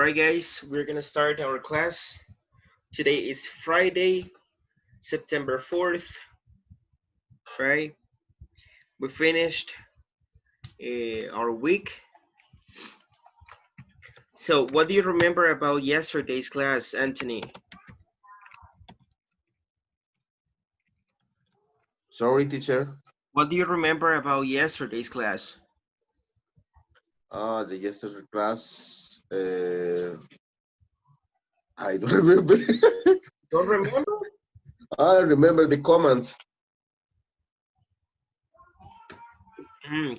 Alright guys, we're gonna start our class. Today is Friday, September 4th, right? We finished our week. So what do you remember about yesterday's class, Anthony? Sorry, teacher. What do you remember about yesterday's class? The yesterday class. I don't remember. Don't remember? I remember the comments.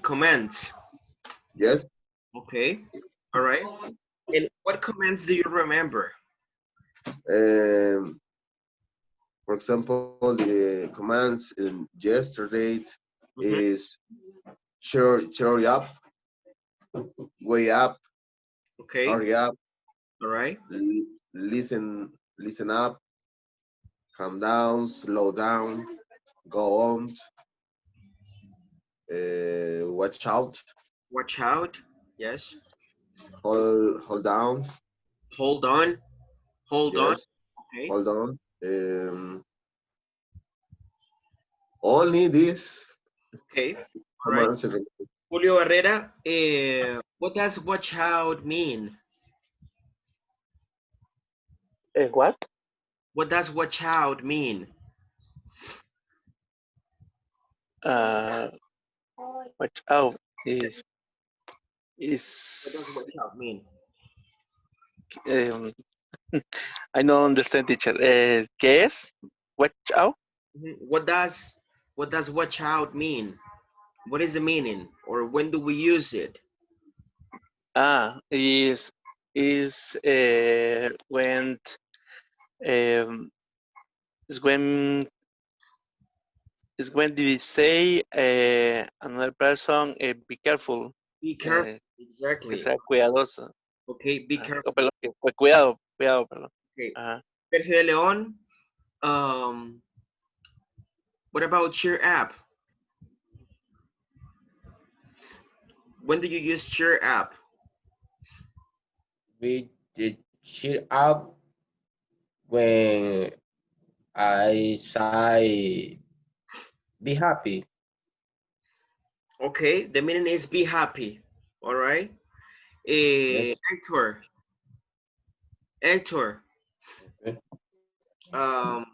Comments. Yes. Okay. Alright. And what comments do you remember? Um, for example, the commands in yesterday Mm-hmm. is cheer up, way up, Okay. hurry up, Alright. listen up, calm down, slow down, go on, watch out, Watch out. Yes. hold down. Hold on. Hold on. Yes, Okay. hold on. Only this Okay. Alright. commands. Julio Herrera, what does watch out mean? What? What does watch out mean? Uh, watch out What does is watch out mean? um, I don't understand, teacher. ¿Qué es? Watch out? What does watch out mean? What is the meaning? Or when do we use it? Is um, is when is when we say another person be careful, Be careful. que Exactly. sea cuidadoso. Okay, be careful. Perdón, cuidado, perdón. Okay. Ajá. Sergio de Leon, um, what about cheer app? When do you use cheer app? We did cheer up when I say be happy. Okay, the meaning is be happy. All right. Yes. Hector, Hector, Okay. um,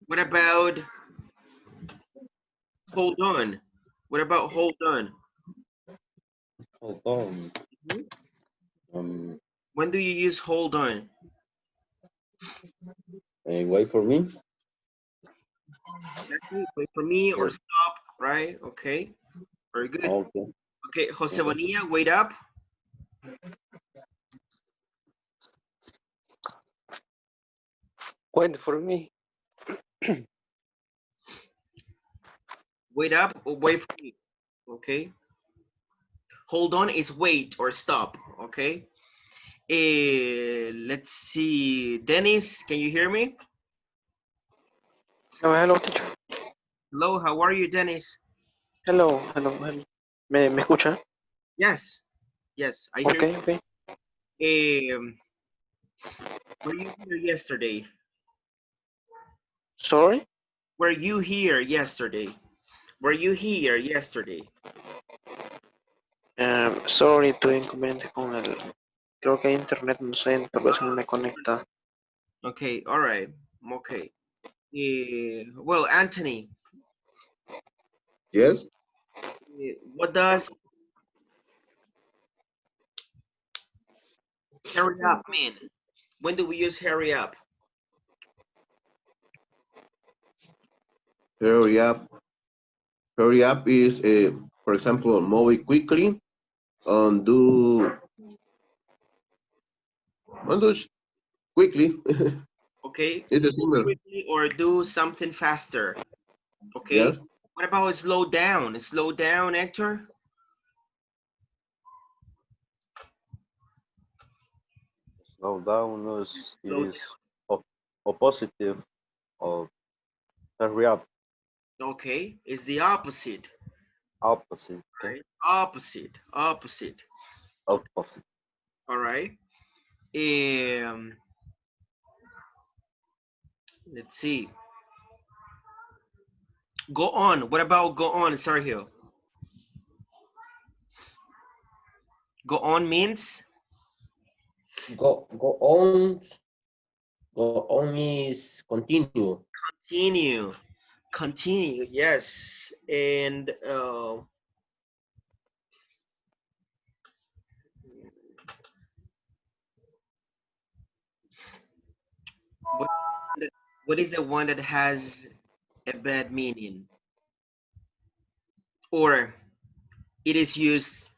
what about hold on? What about hold on? Hold on. Mhm. Um, When do you use hold on? wait for me. Exactly. Wait for me or Yes. stop, right? Okay, very good. Okay. Okay, Jose Okay. Bonilla, wait up. Wait for me. Wait up or wait for me. Okay. Hold on is wait or stop. Okay. Let's see. Dennis, can you hear me? Oh, hello, teacher. Hello, how are you, Dennis? Hello. ¿Me escucha? Yes, yes, I hear Ok. you. Were you here yesterday? Sorry. Were you here yesterday? Were you here yesterday? Sorry, tuve inconveniente con el... Creo que hay internet, no sé, tal vez no me conecta. Okay, all right. Okay. Well, Anthony, Yes. what does hurry up mean? When do we use hurry up? Hurry up. Hurry up is, for example, move quickly and do quickly. Okay, It's the move similar. quickly or do something faster. Okay. Yes. What about slow down? Slow down, Hector? Slow down Slow is opposite of hurry up, down. Okay, it's the opposite. opposite, okay? Right? Opposite. Okay. Opposite. All right. Let's see. Go on. What about go on, Sergio? Go on means Go on. Go on is continue. continue. Continue. Yes. And what what is the one that has a bad meaning, or it is used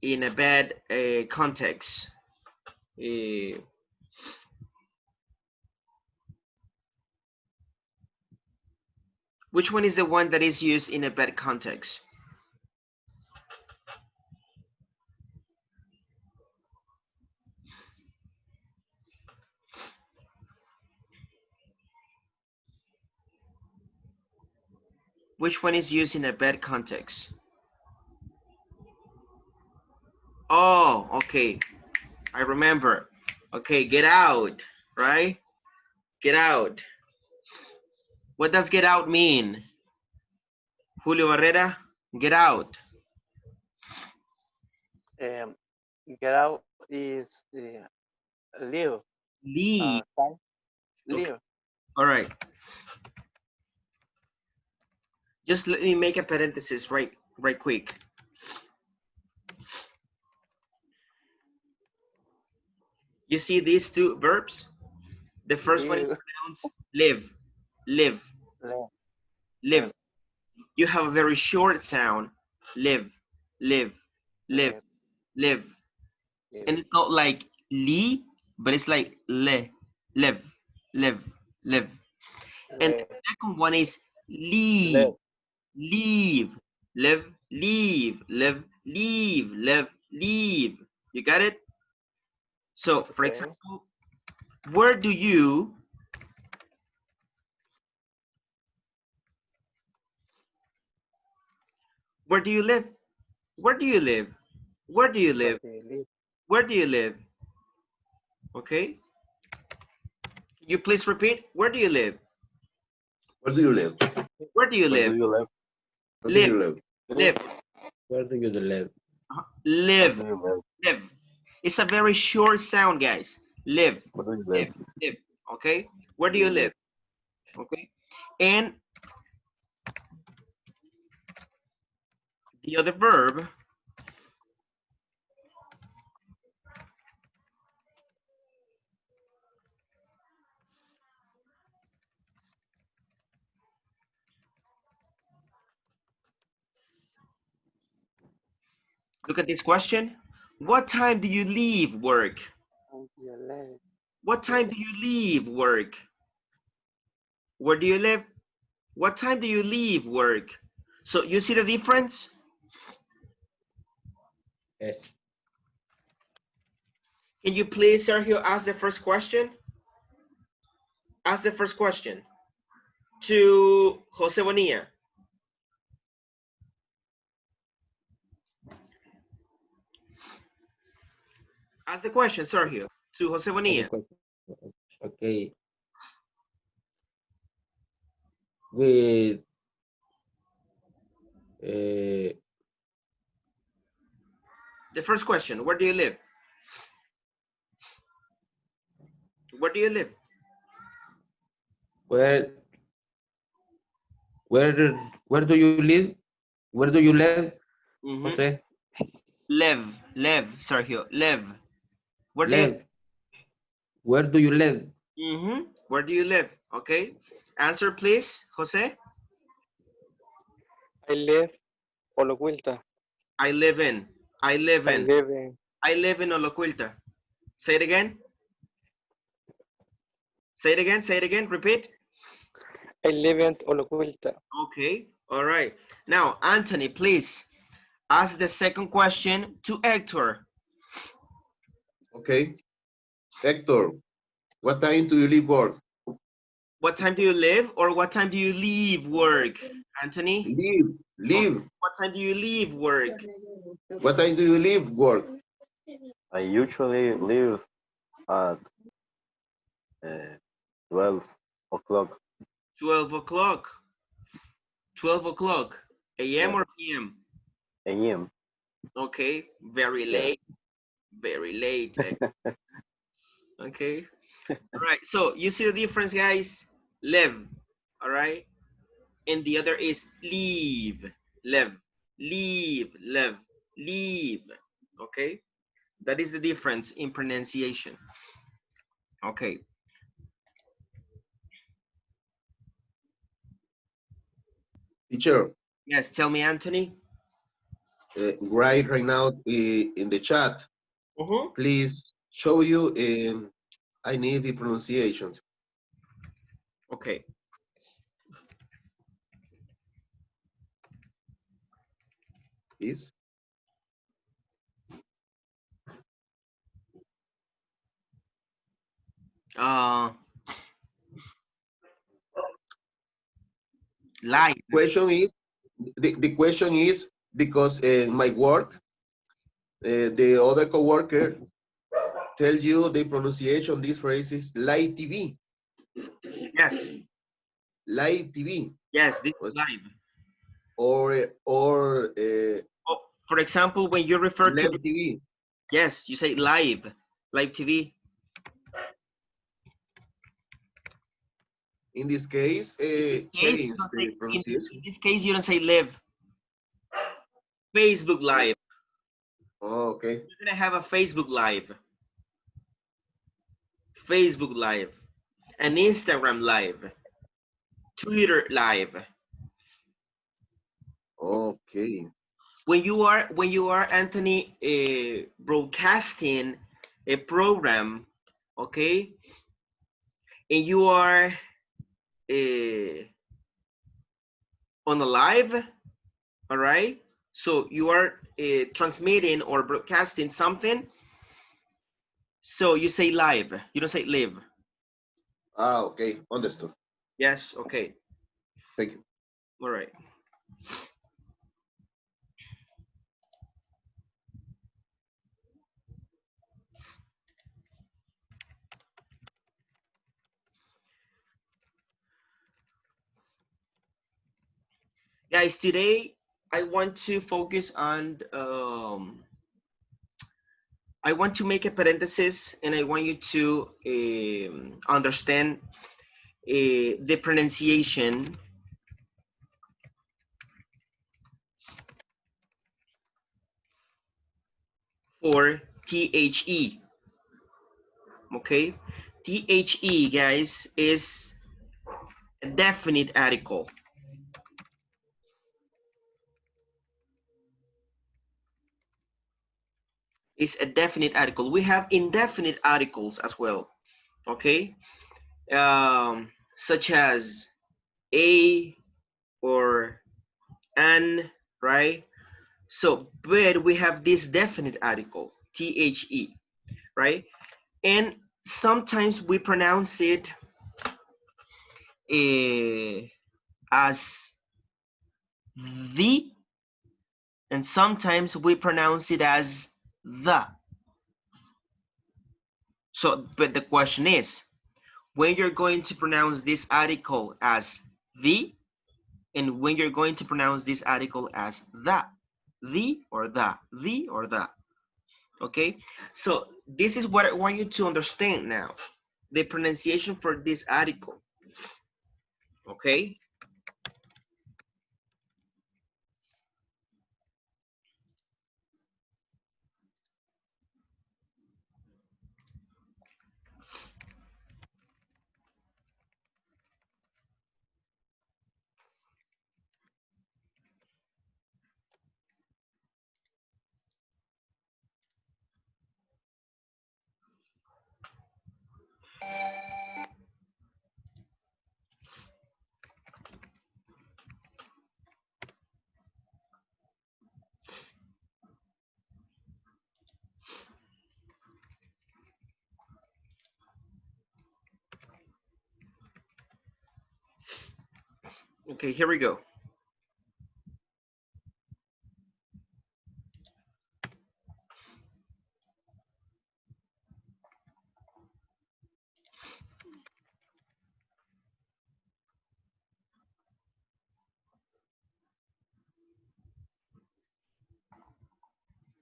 in a bad context? Uh, which one is the one that is used in a bad context? Which one is used in a bad context? Oh, okay. I remember. Okay, get out, right? Get out. What does get out mean? Julio Barrera, get out. Get out is leave. Leave. Leave. Okay. All right. Just let me make a parenthesis right quick. You see these two verbs? The first one is Leave. pronounced live, live, Leave. live. You have a very short sound. Live, live, live, Leave. live. Leave. And it's not like li, but it's like le, live, live, live. And the second one is leave, Live. leave, live, leave, live, leave, live, leave. You got it? So, for Okay. example, where do you live? Where do you live? Where do you live? Where do you live? Where do you live? Okay. You please repeat. Where do you live? Where do you live? Where do you Where live? do you live? Where do Live, you live? live, Where do you live? Where live, do you live? live. It's a very short sound, guys. Live, Where do you live, live? live. Okay. Where do you live? Okay. And the other verb, look at this question. What time do you leave work? Where do you live? What time do you leave work? Where do you live? What time do you leave work? So you see the difference? Yes. Can you please, Sergio, ask the first question? Ask the first question to Jose Bonilla. Ask the question, Sergio, to Jose Bonilla. Okay. With The first question, where do you live? Where do you live? where do you live? Where do you live, Jose? Live, Sergio, live. Where do you Live. Where do you live? Where do you live? Okay. Answer, please, Jose. I live Oloquilta. I live in. I live I in. live in. I live in Oloquilta. Say it again. Say it again. Say it again. Repeat. I live in Oloquilta. Okay. All right. Now, Anthony, please ask the second question to Hector. Okay. Hector, what time do you leave work? What time do you live or what time do you leave work, Anthony? Leave. What time do you leave work? What time do you leave work? I usually leave at 12 o'clock 12 o'clock. 12 o'clock. AM Yeah. or PM? a.m. Okay, very Yeah. late. Very late. Okay. All right. So you see the difference, guys? Live. All right. And the other is leave. Live. Leave. Live. Leave. Okay. That is the difference in pronunciation. Okay. Teacher, Yes. Tell me, Anthony. write right now in the chat. Please show you. I need the pronunciations. Okay. Please. Live. Question is the question is because in my work, the other coworker tell you the pronunciation. This phrase is live TV. Yes. Live TV. Yes. This is live. Or Oh, for example, when you refer to live TV. yes, you say live. Live TV. In this case, change the pronunciation. In this case, you don't say live. Facebook Live. Oh, okay. You're gonna have a Facebook Live. Facebook Live. An Instagram Live. Twitter Live. Okay. When you are Anthony broadcasting a program, okay, and you are on a live, all right, so you are transmitting or broadcasting something, so you say live, you don't say live. Ah, okay, understood. Yes, okay. Thank you. All right. Guys, today I want to focus on I want to make a parenthesis and I want you to understand the pronunciation for THE. Okay, THE, guys, is a definite article. It's a definite article. We have indefinite articles as well. Okay, such as a or an, right? So, but we have this definite article, THE, right? And sometimes we pronounce it as the, and sometimes we pronounce it as the. So, but the question is, when you're going to pronounce this article as the, and when you're going to pronounce this article as the or the. Okay, so this is what I want you to understand now, the pronunciation for this article. Okay, okay, here we go.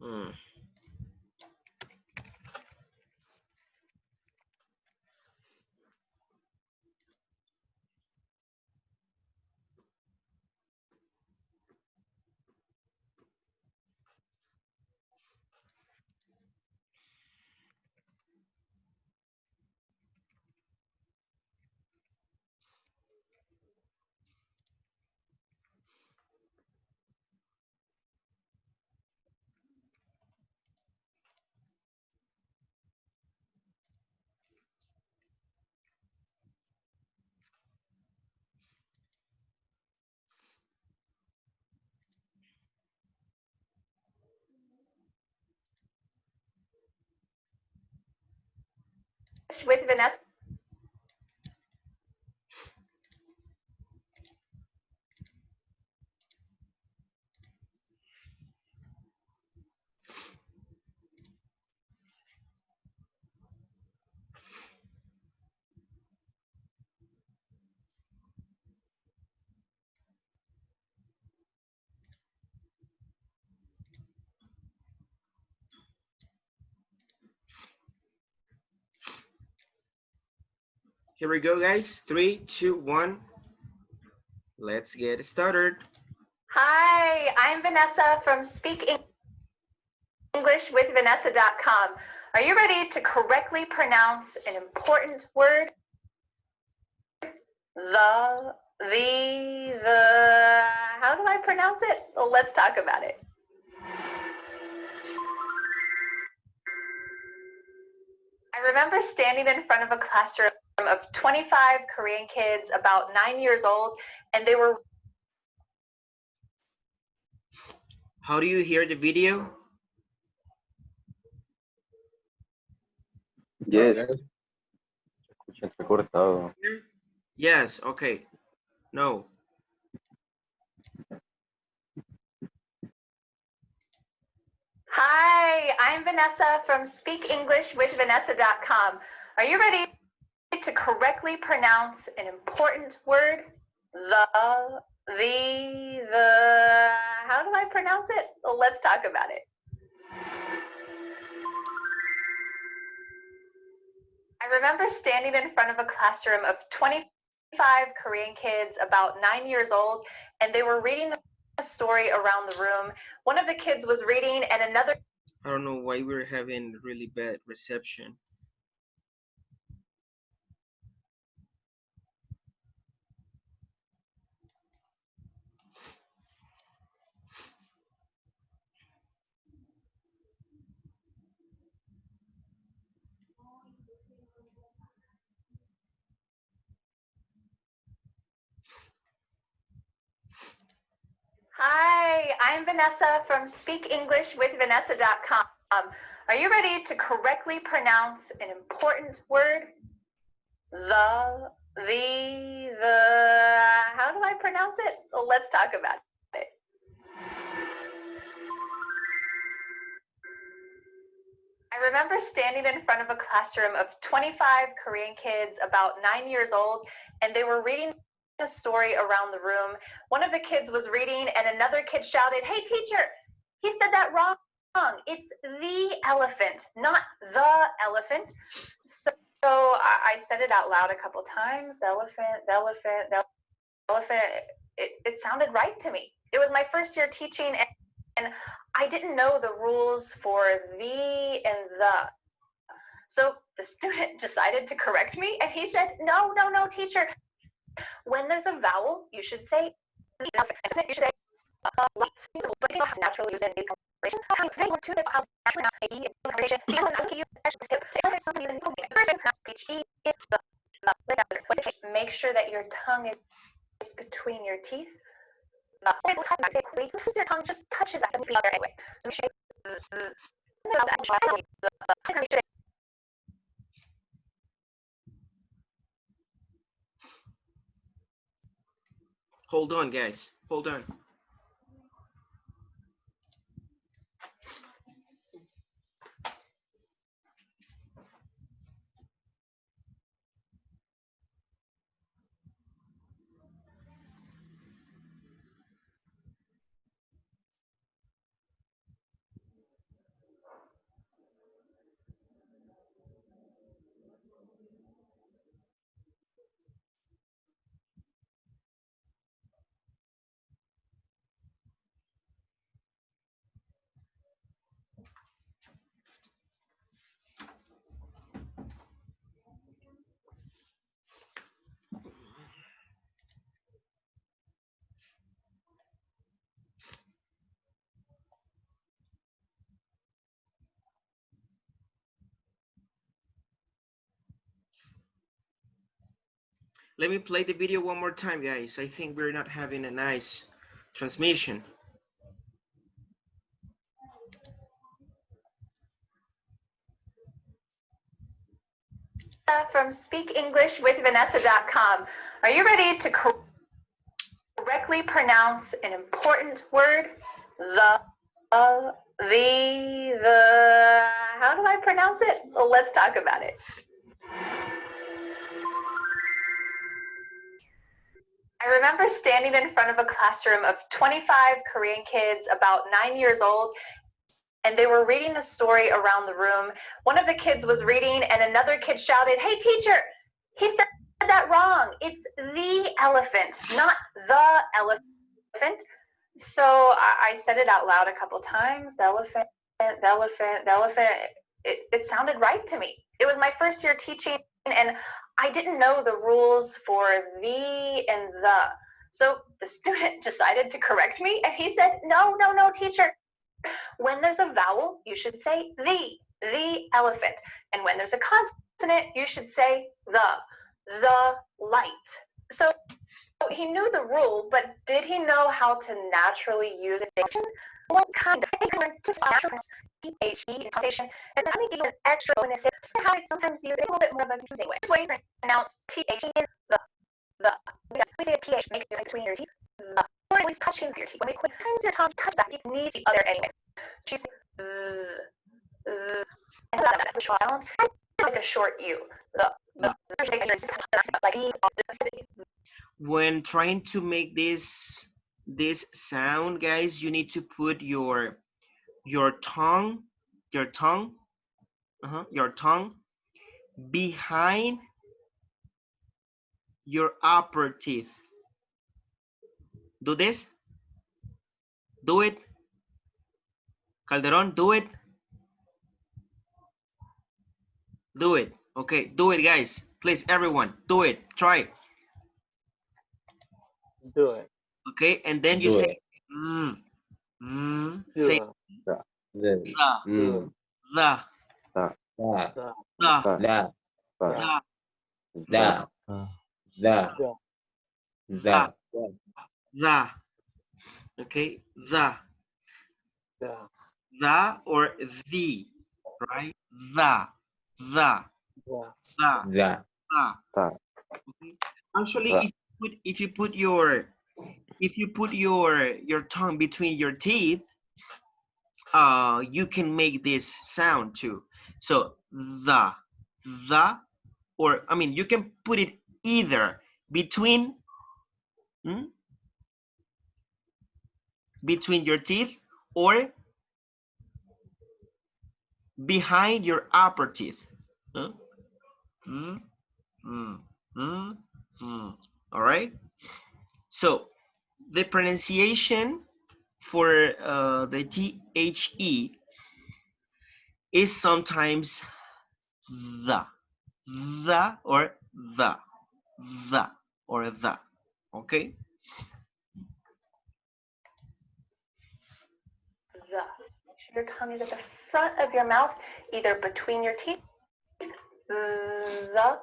Mm. With Vanessa. Here we go, guys. 3, 2, 1. Let's get started. Hi, I'm Vanessa from speakenglishwithvanessa.com. Are you ready to correctly pronounce an important word? The, how do I pronounce it? Well, let's talk about it. I remember standing in front of a classroom of 25 Korean kids about 9 years old, and they were... How do you hear the video? Yes. Escucha entrecortado. Yes, okay. No. Hi, I'm Vanessa from speakenglishwithvanessa.com. Are you ready to correctly pronounce an important word? The, how do I pronounce it? Well, let's talk about it. I remember standing in front of a classroom of 25 Korean kids about 9 years old, and they were reading a story around the room. One of the kids was reading, and another... I don't know why we're having really bad reception. Hi, I'm Vanessa from speakenglishwithvanessa.com. Are you ready to correctly pronounce an important word? The, how do I pronounce it? Well, let's talk about it. I remember standing in front of a classroom of 25 Korean kids about 9 years old, and they were reading a story around the room. One of the kids was reading, and another kid shouted, "Hey, teacher, he said that wrong. It's the elephant, not the elephant." So I said it out loud a couple times. The elephant, the elephant, the elephant. It sounded right to me. It was my first year teaching, and I didn't know the rules for the and the. So the student decided to correct me, and he said, "No, no, no, teacher. When there's a vowel, you should say the elephant. You should say light. But people have naturally used in the conversation. They want to have naturally pronounced a e in the conversation. The elephant you actually skip. So there's something using the first pronounce e is the make sure that your tongue is between your teeth. Sometimes your tongue just touches that and feels there anyway. So make sure Hold on, guys. Hold on. Let me play the video one more time, guys. I think we're not having a nice transmission. From speakenglishwithvanessa.com. Are you ready to correctly pronounce an important word? The, how do I pronounce it? Well, let's talk about it. I remember standing in front of a classroom of 25 Korean kids about 9 years old, and they were reading a story around the room. One of the kids was reading, and another kid shouted, "Hey, teacher, he said that wrong. It's the elephant, not the elephant." So I said it out loud a couple times, the elephant, the elephant, the elephant. It sounded right to me. It was my first year teaching, and I didn't know the rules for the and the. So the student decided to correct me, and he said, no, teacher. When there's a vowel, you should say the elephant. And when there's a consonant, you should say the light. So he knew the rule, but did he know how to naturally use it? What kind of T-H-E pronunciation? And let me give you an extra bonus here. How I sometimes use it a little bit more of a confusing way. This way to pronounce T-H-E is the. We say a T-H, make it between your teeth. The. Or always touching your teeth. When we times your tongue touch that, it needs the other anyway. So you say and that's the short sound. Like a short U. When trying to make this sound, guys, you need to put your tongue behind your upper teeth. Do this. Do it. Calderon, do it. Do it. Okay, do it, guys. Please, everyone, do it. Try. Do it. Okay, and then you Do say, it. say The. the, Mm. the, Da. the, Da. the, Da. Da. Da. the. Okay, the or the, right? The. Da. Okay. Actually, if you put your tongue between your teeth, you can make this sound too. So the, or I mean, you can put it either between your teeth or behind your upper teeth. All right. So the pronunciation for the THE is sometimes the or the or the. Okay. Your tongue is at the front of your mouth, either between your teeth, the,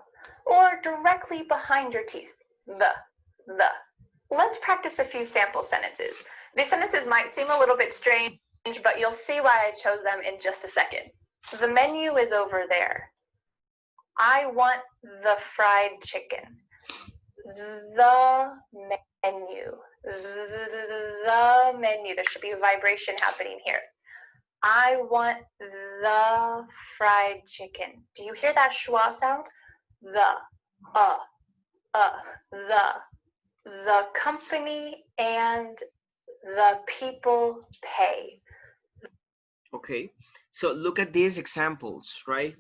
or directly behind your teeth, the. Let's practice a few sample sentences. These sentences might seem a little bit strange, but you'll see why I chose them in just a second. The menu is over there. I want the fried chicken. The menu. The menu. There should be a vibration happening here. I want the fried chicken. Do you hear that schwa sound? The company and the people pay. Okay, so look at these examples, right?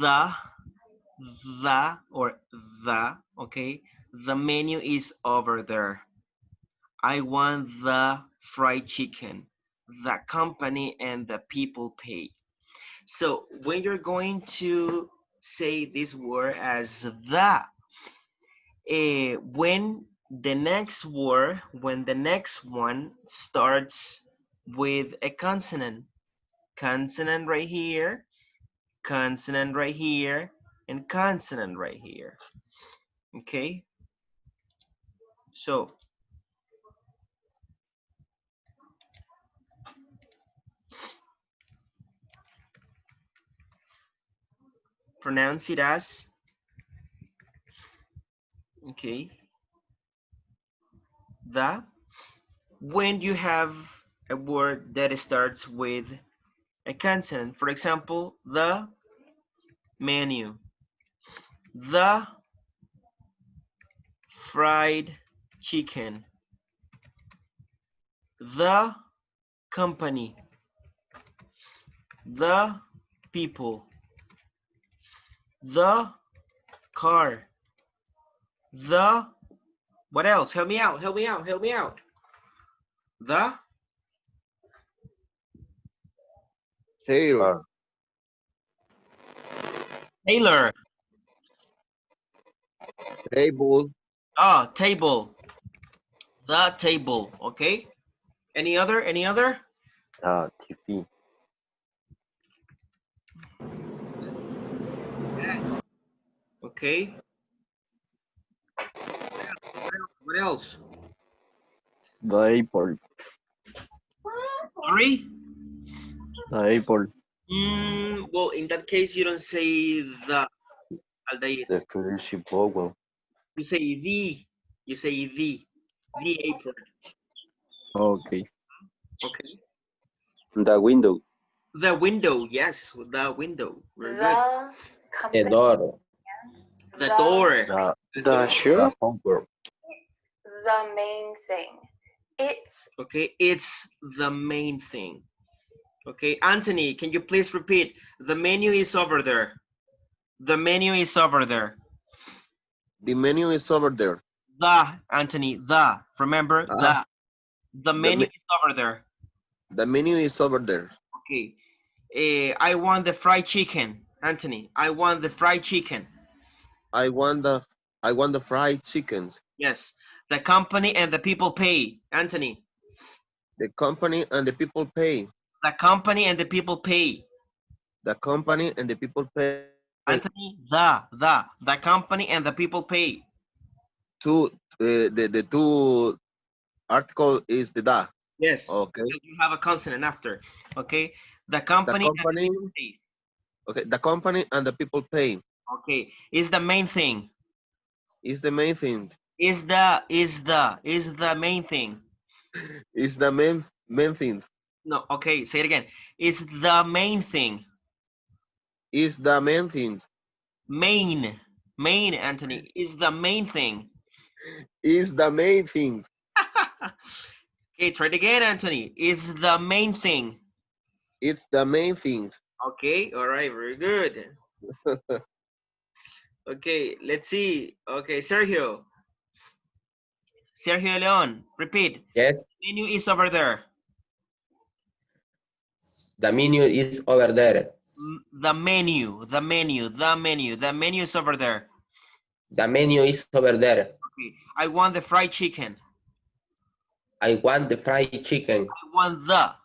The or the, okay? The menu is over there. I want the fried chicken. The company and the people pay. So when you're going to say this word as the, when the next word, when the next one starts with a consonant right here, consonant right here, and consonant right here. Okay, so pronounce it as, okay, the, when you have a word that starts with a consonant. For example, the menu, the fried chicken, the company, the people, the car, the, what else? Help me out, help me out, help me out. The Taylor. Taylor. Table. Ah, table. The table. Okay. Any other? Any other? TV. Okay. What else? The apple. Sorry? The apple. Well, in that case, you don't say the, Aldair. The friendship vowel. You say the. You say the apron. Okay. Okay. The window. The window. Yes, the window. Very good. The The company. door. The door. The, The The door. shoe. the homework. It's the main thing. It's Okay, it's the main thing. Okay, Anthony, can you please repeat? The menu is over there. The menu is over there. The menu is over there. The, Anthony, the. Remember, Ah, the menu is over there. the menu is over there. Okay. I want the fried chicken. Anthony, I want the fried chicken. I want the fried chicken. Yes. The company and the people pay. Anthony, The company and the people pay. the company and the people pay. The company and the people pay. Anthony, the company and the people pay. The two article is the da. Yes. Okay. Because you have a consonant after. Okay. The The company and the company. people pay. Okay. The company and the people pay Okay. Is the main thing. is the main thing. Is the main thing. Is the main thing. No, okay, say it again. Is the main thing. Is the main thing. Main, Anthony, is the main thing. Is the main thing. Okay, try it again, Anthony. Is the main thing. It's the main thing. Okay, all right, very good. Okay, let's see. Okay, Sergio. Sergio Leon, repeat. Yes. Menu is over there. The menu is over there. The menu is over there. The menu is over there. Okay, I want the fried chicken. I want the fried chicken.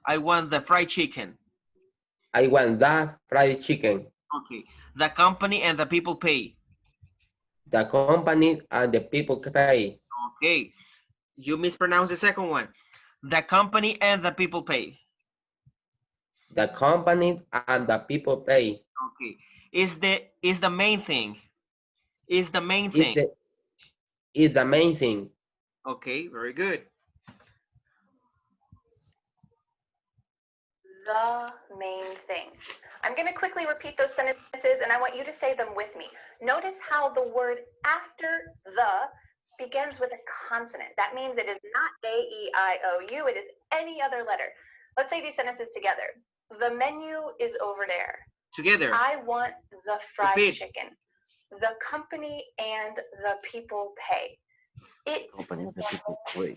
I want the fried chicken. I want the fried chicken. Okay, the company and the people pay. The company and the people pay. Okay, you mispronounced the second one. The company and the people pay. The company and the people pay. Okay, is the main thing. Is the main thing. Is the main thing. Okay, very good. the main thing. I'm going to quickly repeat those sentences and I want you to say them with me. Notice how the word after the begins with a consonant. That means it is not A-E-I-O-U, it is any other letter. Let's say these sentences together. The menu is over there. Together. I want the fried Repeat. chicken. The company and the people pay. It's Company of the people pay.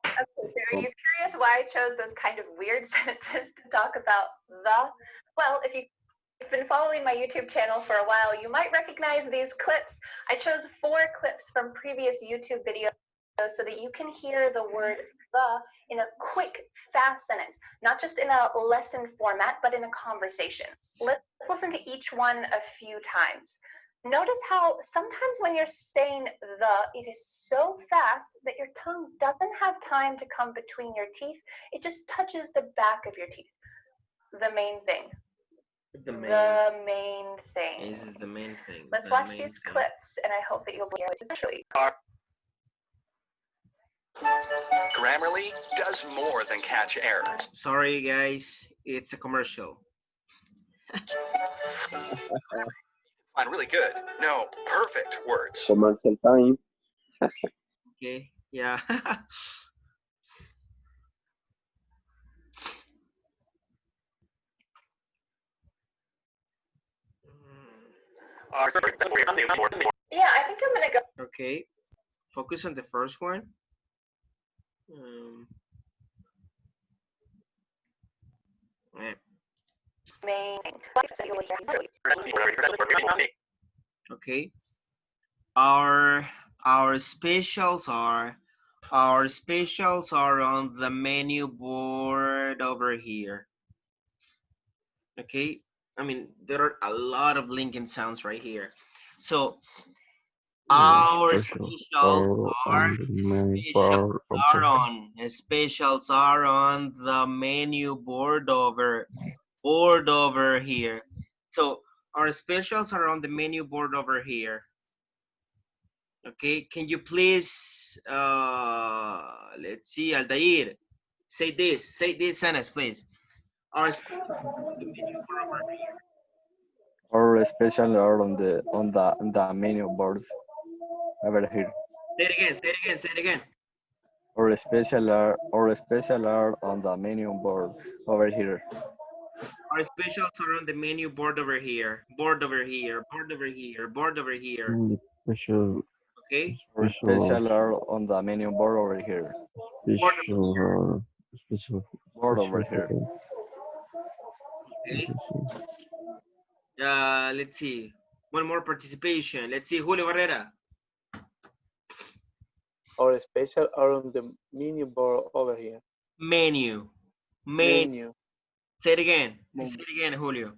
Okay, so are you curious why I chose those kind of weird sentences to talk about the? Well, if you've been following my YouTube channel for a while, you might recognize these clips. I chose 4 clips from previous YouTube videos so that you can hear the word the in a quick, fast sentence, not just in a lesson format, but in a conversation. Let's listen to each one a few times. Notice how sometimes when you're saying the, it is so fast that your tongue doesn't have time to come between your teeth. It just touches the back of your teeth. The main thing. The main thing. is the main thing. Let's the watch main these thing. clips, and I hope that you'll be able to especially. Grammarly does more than catch errors. Sorry, guys. It's a commercial. Find really good, no, perfect words. Commercial time. Okay. Yeah. Yeah, I think I'm gonna go. Okay. Focus on the first one. Yeah. Main thing. Okay. Our specials are on the menu board over here. Okay. I mean, there are a lot of linking sounds right here. So our specials are on the menu board over here. So our specials are on the menu board over here. Okay, can you please let's see, Aldair, say this sentence, please. Our Or special are on the menu boards over here. say it again. Or special are on the menu board over here. Our specials are on the menu board over here. Board over here. Special. Okay. Or special are on the menu board over here. Special board over here. Okay. Let's see. One more participation. Let's see, Julio Barrera. Or special are on the menu board over here. Menu. Say it again. Say it again, Julio.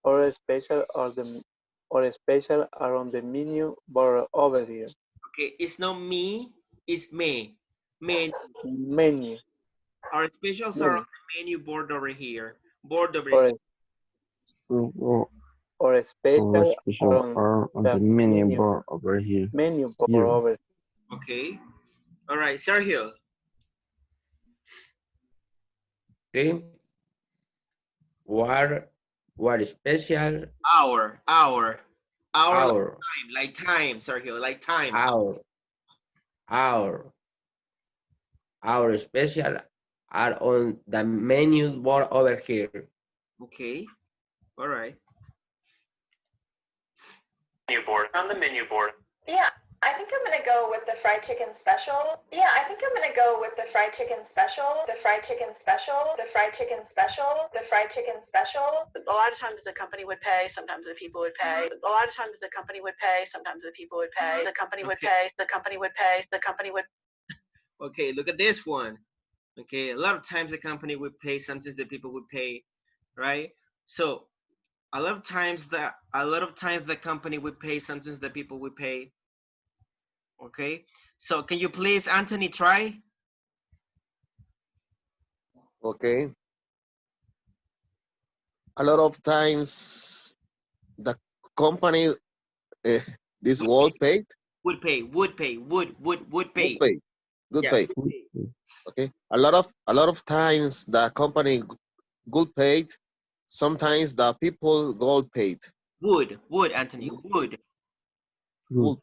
Or special are on the menu board over here. Okay, it's not me, it's me. Menu. Our specials are on the menu board over here. Or special are on the menu board over here. Menu board over here. Okay. All right, Sergio. Okay. What special? Hour. Hour. Like time, Sergio, like time. Our special are on the menu board over here. Okay. All right. On the menu board. Yeah, I think I'm gonna go with the fried chicken special. The fried chicken special. The fried chicken special. A lot of times the company would pay, sometimes the people would pay. A lot of times the company would pay, sometimes the people would pay. The company would pay, the company would pay, the company would. Okay, look at this one. Okay, a lot of times the company would pay, sometimes the people would pay, right? So a lot of times the company would pay, sometimes the people would pay. Okay, so can you please, Anthony, try? Okay. A lot of times the company this wall paid. Would pay. Good pay. Yeah. Okay. A lot of times the company good paid. Sometimes the people gold paid. Would, Anthony, would.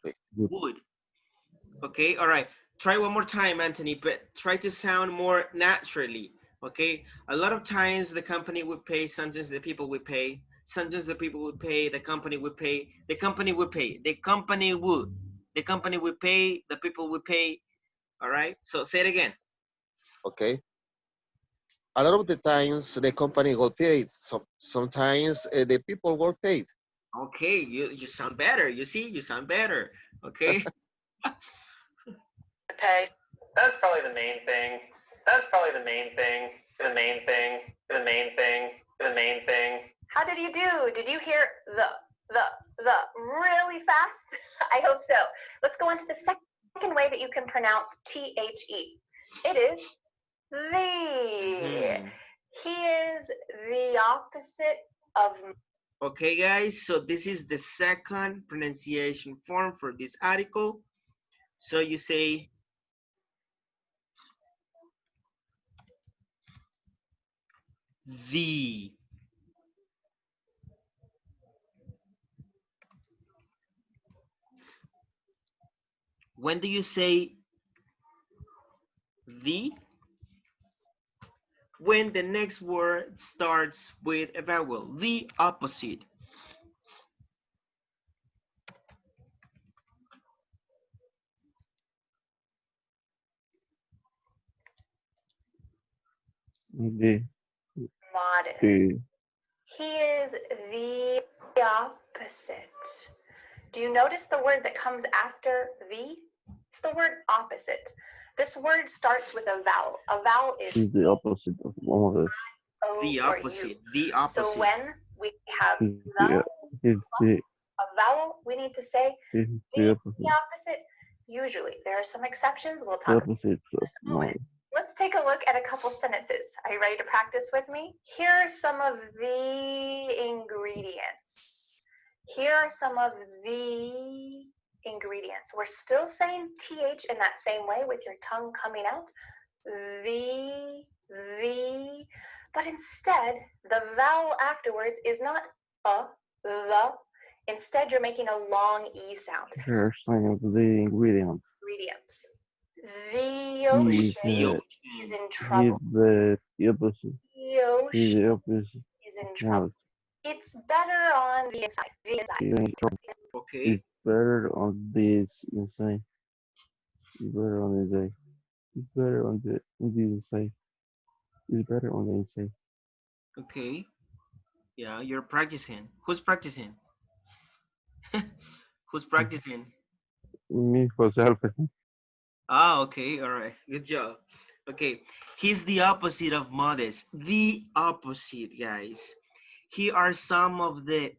Paid. Would. Okay, all right. Try one more time, Anthony, but try to sound more naturally. Okay, a lot of times the company would pay, sometimes the people would pay, sometimes the people would pay, the company would pay, the company would pay, the company would pay, the people would pay. All right, so say it again. Okay. A lot of the times the company got paid. Sometimes the people were paid. Okay, you sound better. You see, you sound better. Okay. Pay. That's probably the main thing. How did you do? Did you hear the? the really fast? I hope so. Let's go on to the second way that you can pronounce T-H-E. It is the. He is the opposite of. Okay, guys, so this is the second pronunciation form for this article. So you say the. When do you say the? When the next word starts with a vowel, the opposite. The. Modest. The. He is the opposite. Do you notice the word that comes after the? It's the word opposite. This word starts with a vowel. A vowel is The opposite of modest. The opposite. The opposite. So when we have Is the the. plus a vowel, we need to say Is the the opposite. opposite. Usually, there are some exceptions. We'll The talk. opposite of modest. Let's take a look at a couple sentences. Are you ready to practice with me? Here are some of the ingredients. Here are some of the ingredients. We're still saying TH in that same way with your tongue coming out. The, but instead, the vowel afterwards is not the. Instead, you're making a long E sound. Here are some of the ingredients. Ingredients. The ocean is in trouble. The opposite. The ocean The opposite. is in trouble. It's better on the inside. The inside. Okay. It's better on this inside. It's better on the inside. It's better on the inside. It's better on the inside. Okay. Yeah, you're practicing. Who's practicing? Who's practicing? Me, Jose Alfredo. Ah, okay. All right. Good job. Okay. He's the opposite of modest. The opposite, guys. Here are some of the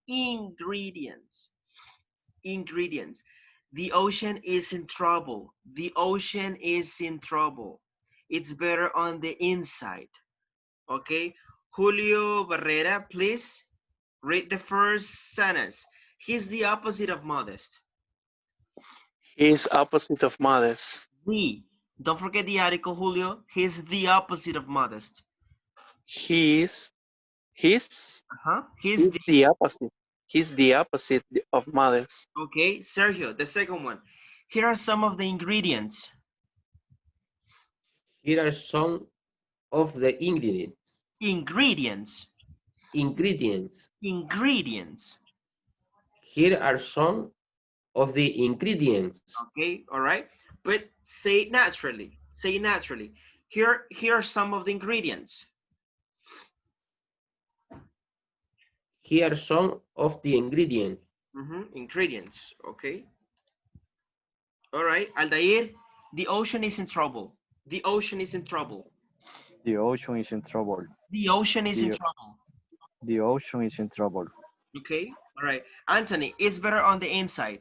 ingredients. Ingredients. The ocean is in trouble. The ocean is in trouble. It's better on the inside. Okay. Julio Barrera, please read the first sentence. He's the opposite of modest. He is opposite of modest. The. Don't forget the article, Julio. He's the opposite of modest. He's He's the opposite. He's the opposite of modest. Okay, Sergio, the second one. Here are some of the ingredients. Here are some of the ingredients. Ingredients. Ingredients. Ingredients. Here are some of the ingredients. Okay, all right. But say it naturally. Say it naturally. Here are some of the ingredients. Here are some of the ingredients. Ingredients, okay. All right, Aldair, the ocean is in trouble. The ocean is in trouble. The ocean is in trouble. The ocean is in trouble. The ocean is in trouble. Okay, all right. Anthony, it's better on the inside.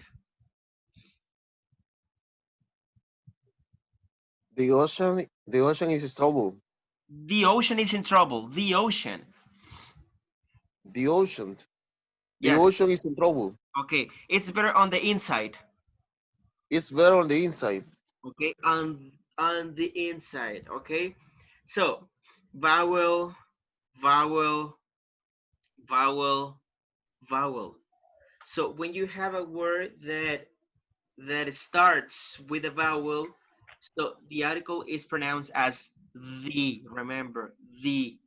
The ocean is in trouble. The ocean is in trouble. The ocean. The ocean. The Yes. ocean is in trouble. Okay, it's better on the inside. It's better on the inside. Okay, on the inside. Okay, so vowel, vowel, vowel, vowel. So when you have a word that starts with a vowel, so the article is pronounced as the. Remember, the.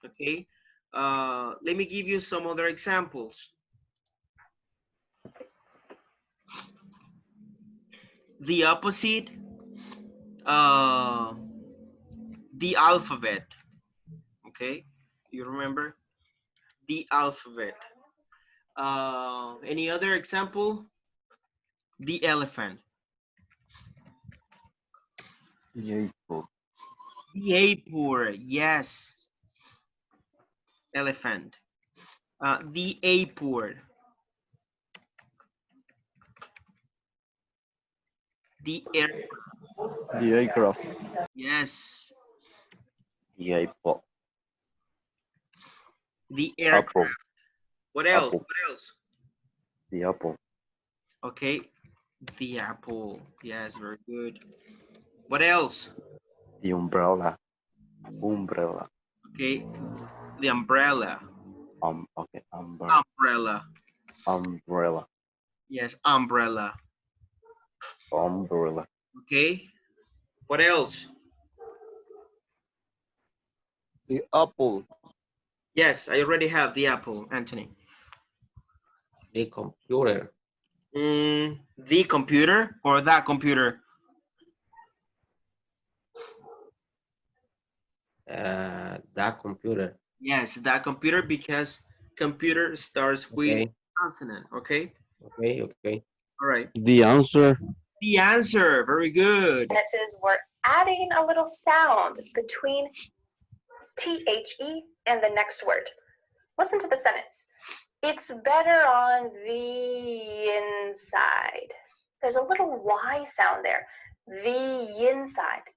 Okay. Let me give you some other examples. The opposite, the alphabet. Okay, you remember the alphabet. Any other example? The elephant. The airport. The airport, yes. Elephant. The ape word. The air. The aircraft. Yes. The iPod. The aircraft. Apple. What else? Apple. What else? The apple. Okay. The apple. Yes, very good. What else? The umbrella. Umbrella. Okay. The umbrella. Okay. Umbrella. Umbrella. Umbrella. Yes, umbrella. Umbrella. Okay. What else? The apple. Yes, I already have the apple, Anthony. The computer. The computer or that computer? That computer. Yes, that computer because computer starts with Okay. consonant. Okay. Okay. Okay. All right. The answer. The answer. Very good. Sentences, we're adding a little sound between THE and the next word. Listen to the sentence. It's better on the inside. There's a little Y sound there. The inside.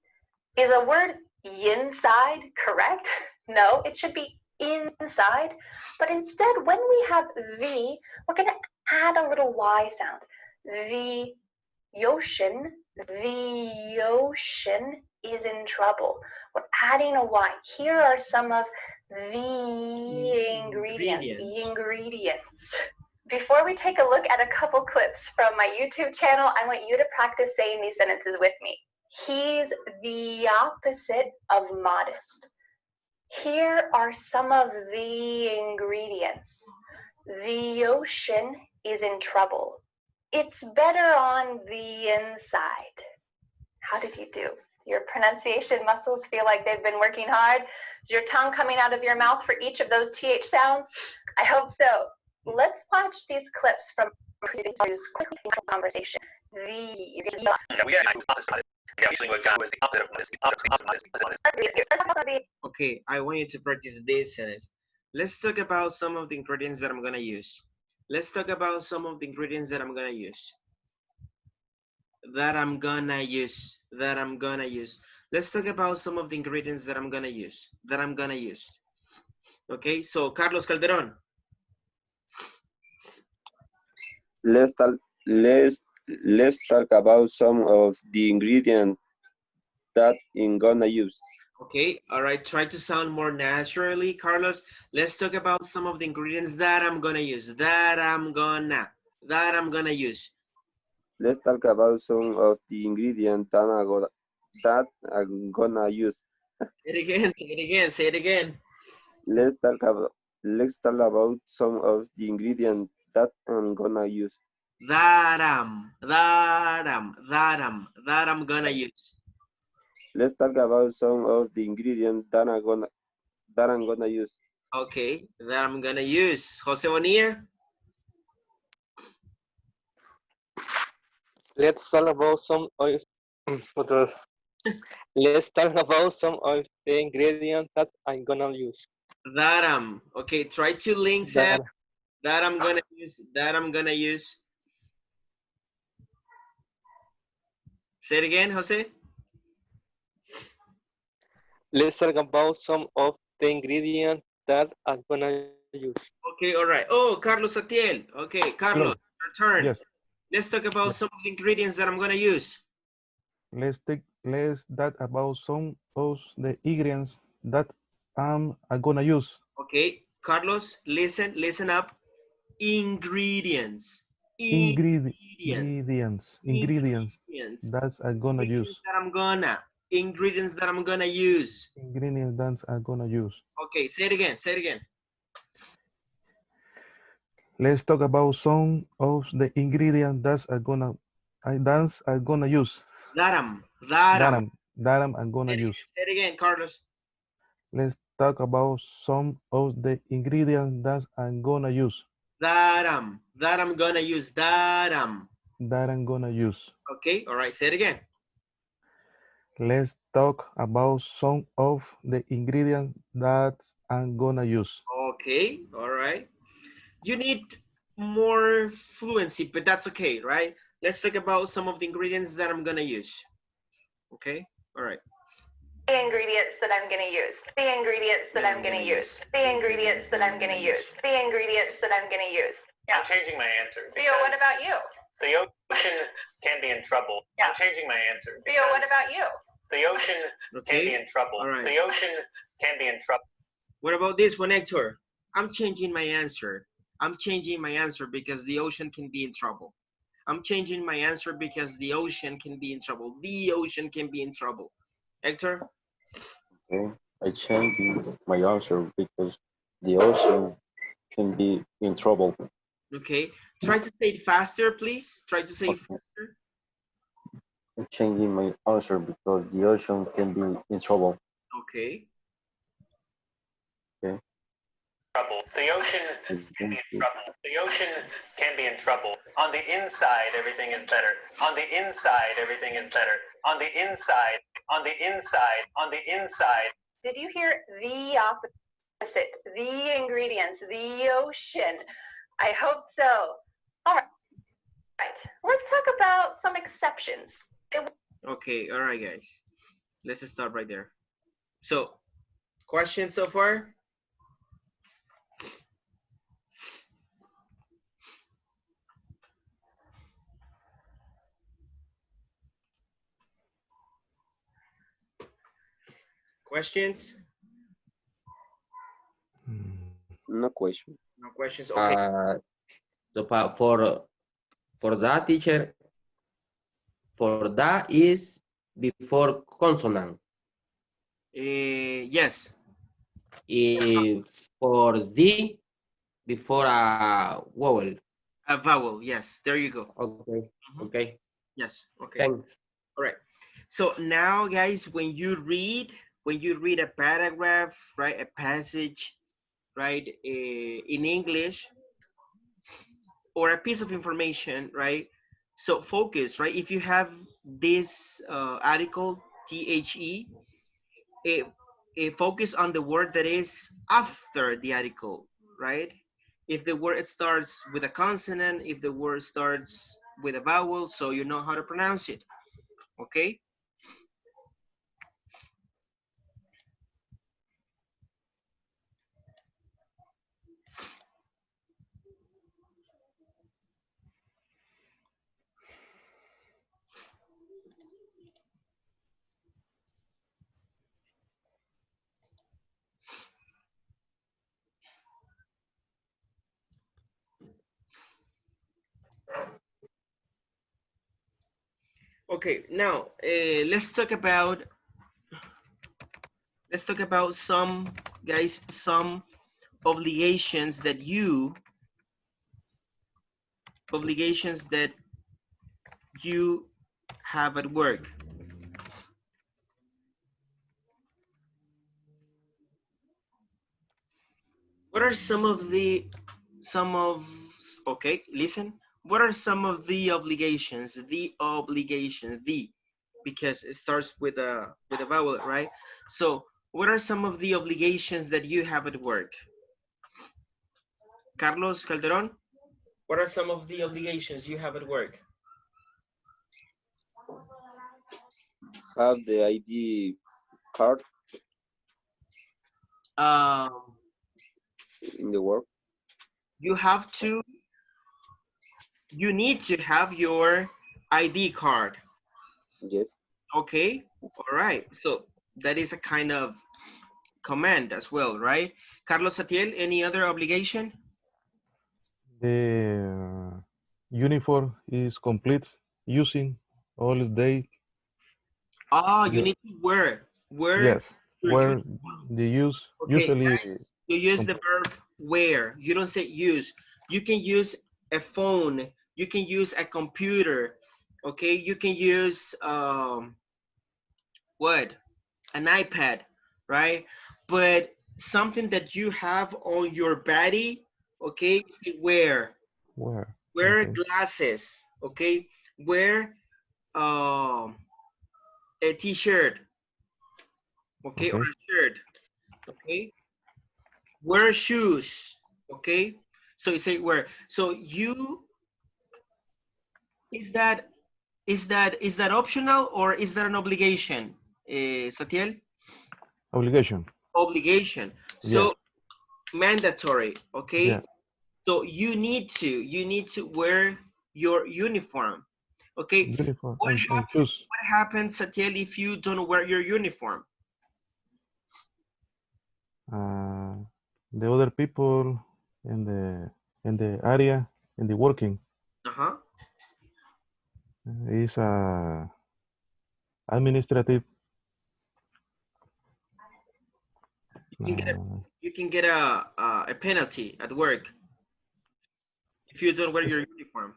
Is a word inside correct? No, it should be inside. But instead, when we have the, we're going to add a little Y sound. The ocean is in trouble. We're adding a Y. Here are some of the ingredients. Before we take a look at a couple clips from my YouTube channel, I want you to practice saying these sentences with me. He's the opposite of modest. Here are some of the ingredients. The ocean is in trouble. It's better on the inside. How did you do? Your pronunciation muscles feel like they've been working hard? Is your tongue coming out of your mouth for each of those TH sounds? I hope so. Let's watch these clips from use quickly in conversation. Okay, I want you to practice this sentence. Let's talk about some of the ingredients that I'm gonna use. Let's talk about some of the ingredients that I'm gonna use. That I'm gonna use. Let's talk about some of the ingredients that I'm gonna use. Okay, so Carlos Calderon. Let's talk about some of the ingredients that I'm gonna use. Okay, all right, try to sound more naturally, Carlos. Let's talk about some of the ingredients that I'm gonna use. That I'm gonna use. Let's talk about some of the ingredients that I'm gonna use. Say it again. Let's talk about some of the ingredients that I'm gonna use. That I'm gonna use. Let's talk about some of the ingredients that I'm gonna use. Okay, that I'm gonna use. Jose Bonilla. Let's talk about some of let's talk about some of the ingredients that I'm gonna use. That I'm. Okay, try to link that I'm gonna use. That I'm gonna use. Say it again, Jose. Let's talk about some of the ingredients that I'm gonna use. Okay, all right. Oh, Carlos Atiel. Okay, Carlos, your turn. Yes. Let's talk about some of the ingredients that I'm gonna use. Let's talk about some of the ingredients that I'm gonna use. Okay, Carlos, listen up. Ingredients. Ingredients. That's I'm gonna use. Ingredients that I'm gonna use. Ingredients that I'm gonna use. Okay, say it again. Let's talk about some of the ingredients that I'm gonna use. That I'm gonna use. Say it again, Carlos. Let's talk about some of the ingredients that I'm gonna use. That I'm gonna use. That I'm gonna use. Okay, all right, say it again. Let's talk about some of the ingredients that I'm gonna use. Okay, all right. You need more fluency, but that's okay, right? Let's talk about some of the ingredients that I'm gonna use. Okay, all right. The ingredients that I'm gonna use. The ingredients that I'm gonna use. The ingredients that I'm gonna use. The ingredients that I'm gonna use. Yeah. I'm changing my answer. Theo, what about you? The ocean can be in trouble. Yeah. I'm changing my answer. Theo, what about you? The ocean can be in trouble. All right. The ocean can be in trouble. What about this one, Hector? I'm changing my answer. I'm changing my answer because the ocean can be in trouble. I'm changing my answer because the ocean can be in trouble. The ocean can be in trouble. Hector? Okay. I changed my answer because the ocean can be in trouble. Okay. Try to say it faster, please. Try to say it faster. I'm changing my answer because the ocean can be in trouble. Okay. Okay. Trouble. The ocean can be in trouble. The ocean can be in trouble. On the inside, everything is better. On the inside, everything is better. On the inside, on the inside, on the inside. Did you hear the opposite? The ingredients, the ocean. I hope so. All right. Let's talk about some exceptions. Okay, all right, guys. Let's start right there. So, questions so far? Questions? No question. No questions. Okay. For that, teacher, for that is before consonant. Yes. For the, before a vowel. A vowel, yes. There you go. Okay. Okay. Yes. Okay. Thanks. All right. So now, guys, when you read a paragraph, right, a passage, right, in English, or a piece of information, right? So focus, right? If you have this article, THE, focus on the word that is after the article, right? If the word starts with a consonant, if the word starts with a vowel, so you know how to pronounce it, okay? Okay, now let's talk about some, guys, some obligations that you have at work. What are okay, listen. What are some of the obligations? Because it starts with a vowel, right? So what are some of the obligations that you have at work? Carlos Calderon, what are some of the obligations you have at work? Have the ID card in the work. You need to have your ID card. Yes. Okay, all right. So that is a kind of command as well, right? Carlos Atiel, any other obligation? The uniform is complete using all day. Oh, you need to wear. Yes, where the use okay, usually. Guys, you use the verb wear. You don't say use. You can use a phone. You can use a computer. Okay, you can use what? An iPad, right? But something that you have on your body, okay? Wear okay. Glasses, okay? Wear a t-shirt, okay, or a shirt, okay? Wear shoes, okay? So you say wear. So you, is that optional or is that an obligation, Satiel? Obligation. Obligation. Yeah. So mandatory, okay? Yeah. So you need to wear your uniform, okay? Uniform What and shoes. happens, Satiel, if you don't wear your uniform? The other people in the area in the working Uh-huh. is administrative. You can get a penalty at work if you don't wear your uniform.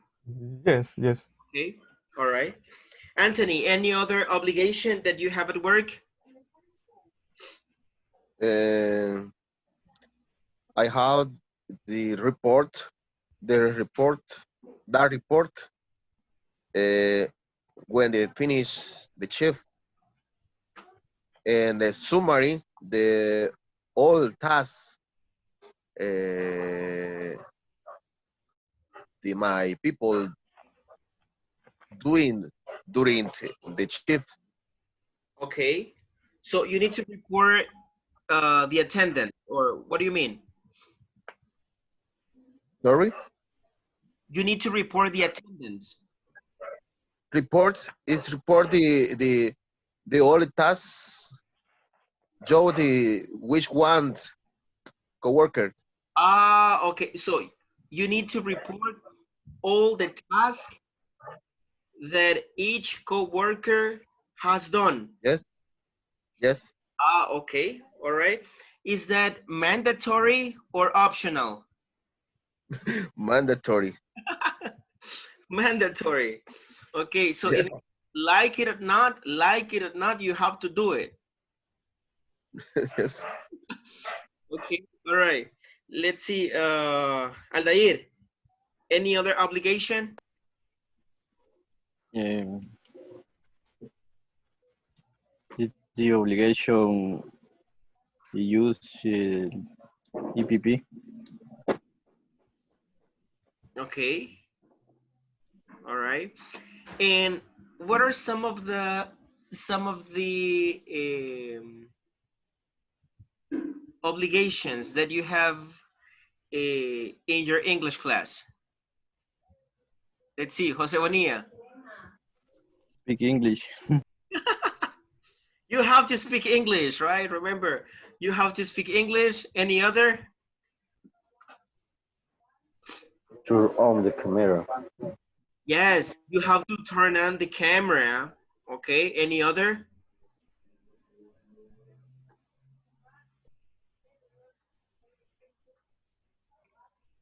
Yes, yes. Okay, all right. Anthony, any other obligation that you have at work? I have the report, that report when they finish the shift, and the summary, the all tasks my people doing during the shift. Okay, so you need to report the attendant, or what do you mean? Sorry? You need to report the attendance. Report the all tasks, Joe, which one coworker. Ah, okay, so you need to report all the tasks that each co-worker has done. Yes, yes. Ah, okay, all right. Is that mandatory or optional? Mandatory. Mandatory. Okay, so Yeah. if like it or not, you have to do it. Yes. Okay, all right. Let's see, Aldair, any other obligation? The obligation to use EPP. Okay, all right. And what are some of the obligations that you have in your English class? Let's see, Jose Bonilla. Speak English. You have to speak English, right? Remember, you have to speak English. Any other? Turn on the camera. Yes, you have to turn on the camera. Okay, any other?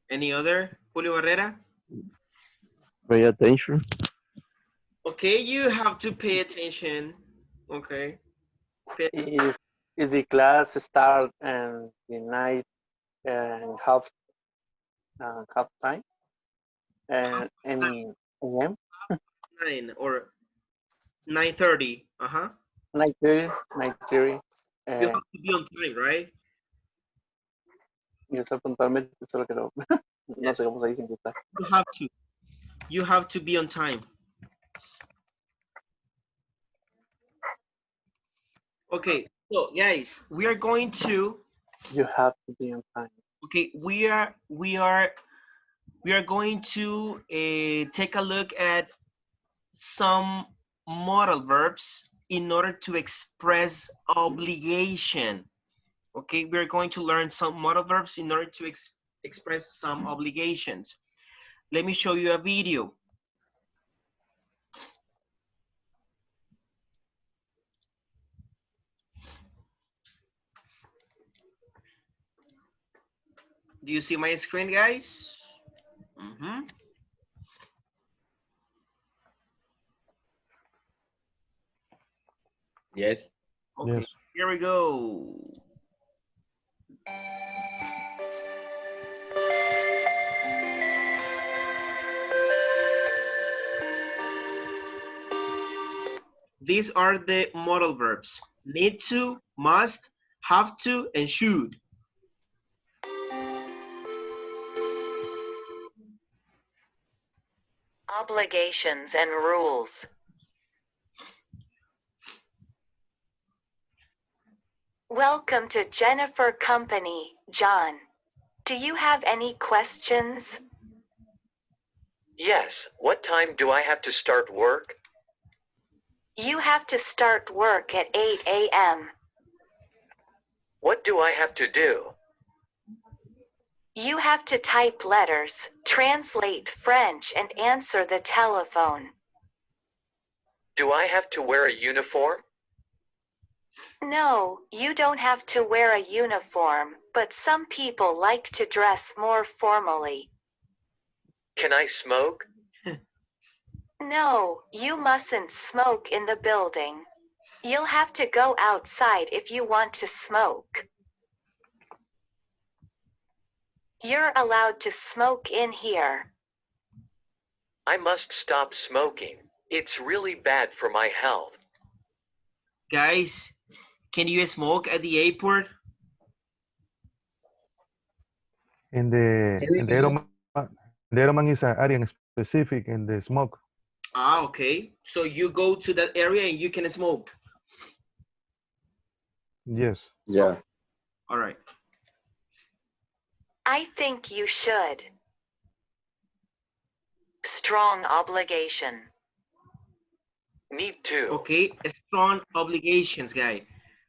Any other? Julio Barrera? Pay attention. Okay, you have to pay attention. Okay. Is the class start and the night and half time and any AM 9 or 9:30. Uh-huh. 9:30 You have to be on time, right? y usar puntualmente solo que no no sé cómo se dice en inglés. You have to be on time. Okay, so guys, we are going to. You have to be on time. Okay, we are going to take a look at some modal verbs in order to express obligation. Okay, we're going to learn some modal verbs in order to express some obligations. Let me show you a video. Do you see my screen, guys? Mm-hmm. Yes. Okay, yes. Here we go. These are the modal verbs. need to, must, have to, and should. Obligations and rules. Welcome to Jennifer Company, John. Do you have any questions? Yes, what time do I have to start work? You have to start work at 8 a.m. What do I have to do? You have to type letters, translate French, and answer the telephone. Do I have to wear a uniform? No, you don't have to wear a uniform, but some people like to dress more formally. Can I smoke? No, you mustn't smoke in the building. You'll have to go outside if you want to smoke. You're allowed to smoke in here. I must stop smoking. It's really bad for my health. Guys, can you smoke at the airport? And the aeroman is an area specific in the smoke. Ah, okay. So you go to that area and you can smoke. Yes. Yeah. All right. I think you should. Strong obligation. Need to. Okay, strong obligations, guy.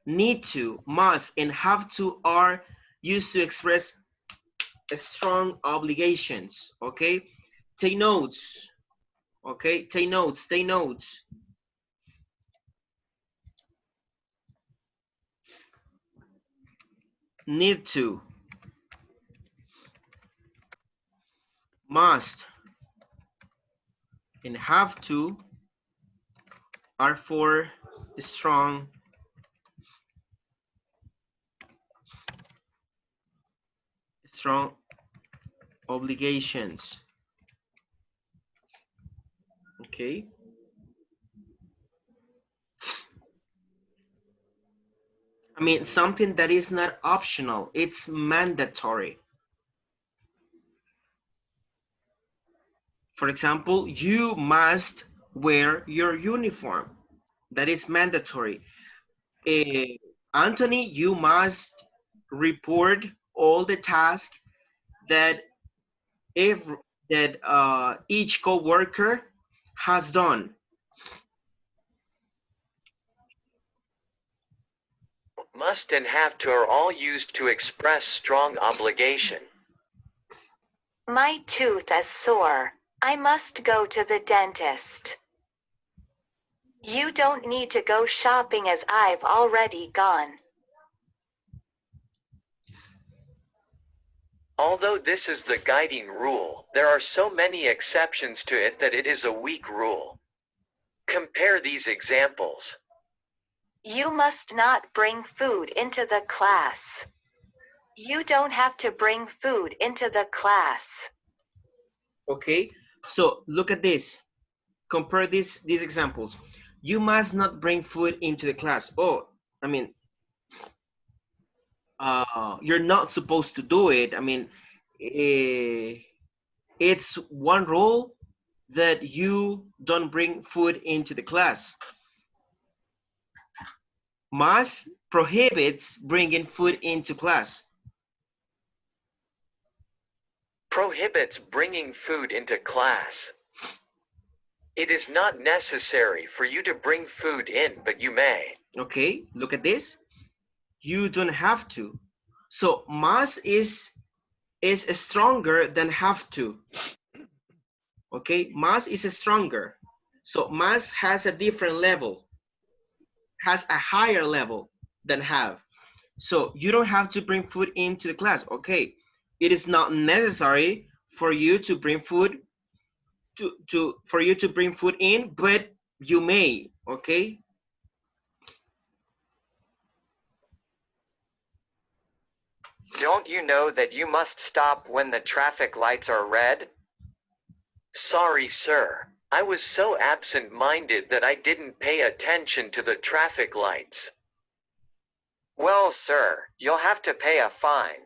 Need to, must, and have to are used to express strong obligations. Okay, take notes. Okay, take notes, take notes. Need to, must, and have to are for strong obligations. Okay. I mean, something that is not optional, it's mandatory. For example, you must wear your uniform. That is mandatory. Anthony, you must report all the tasks that each co-worker has done. Must and have to are all used to express strong obligation. My tooth is sore. I must go to the dentist. You don't need to go shopping as I've already gone. Although this is the guiding rule, there are so many exceptions to it that it is a weak rule. Compare these examples. You must not bring food into the class. You don't have to bring food into the class. Okay, so look at this. Compare these examples. You must not bring food into the class. Oh, I mean, you're not supposed to do it. I mean, it's one rule that you don't bring food into the class. Must prohibits bringing food into class. Prohibits bringing food into class. It is not necessary for you to bring food in, but you may. Okay, look at this. You don't have to. So must is stronger than have to. Okay, must is stronger. So must has a different level, has a higher level than have. So you don't have to bring food into the class. Okay, it is not necessary for you to bring food for you to bring food in, but you may. Okay. Don't you know that you must stop when the traffic lights are red? Sorry, sir. I was so absent-minded that I didn't pay attention to the traffic lights. Well, sir, you'll have to pay a fine.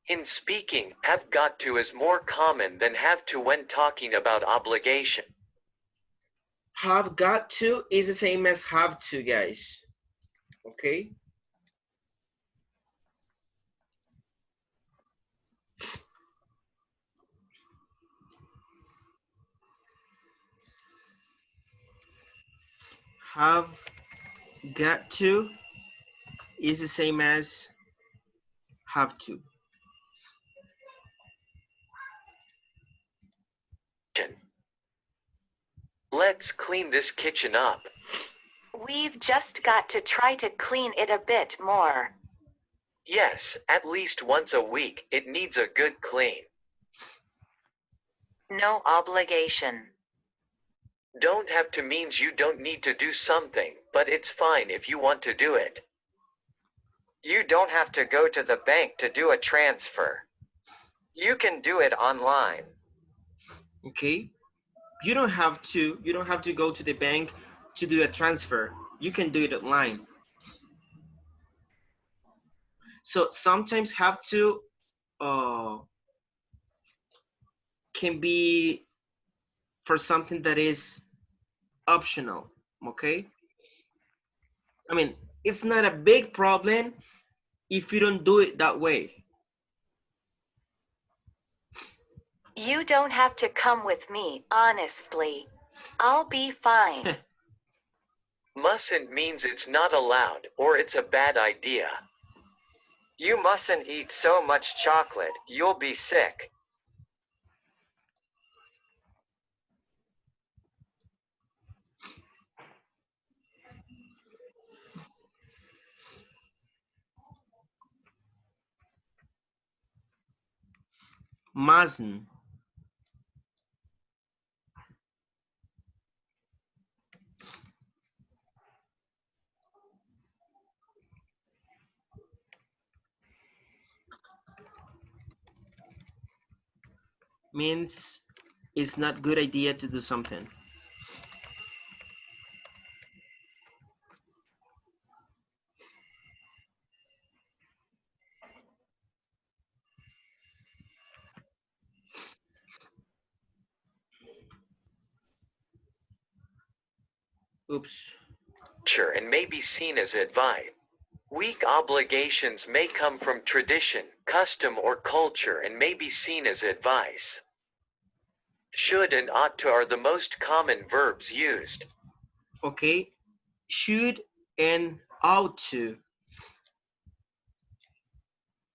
In speaking, have got to is more common than have to when talking about obligation. Have got to is the same as have to, guys. Okay? Have got to is the same as have to. Let's clean this kitchen up. We've just got to try to clean it a bit more. Yes, at least once a week, it needs a good clean. No obligation. Don't have to means you don't need to do something, but it's fine if you want to do it. You don't have to go to the bank to do a transfer. You can do it online. Okay? You don't have to go to the bank to do a transfer. You can do it online. So sometimes have to can be for something that is optional, okay? I mean, it's not a big problem if you don't do it that way. You don't have to come with me, honestly. I'll be fine. Mustn't means it's not allowed, or it's a bad idea. You mustn't eat so much chocolate, you'll be sick. Mustn't. Means it's not good idea to do something. Oops. Sure, and may be seen as advice. Weak obligations may come from tradition, custom, or culture and may be seen as advice. Should and ought to are the most common verbs used. Okay. Should and ought to.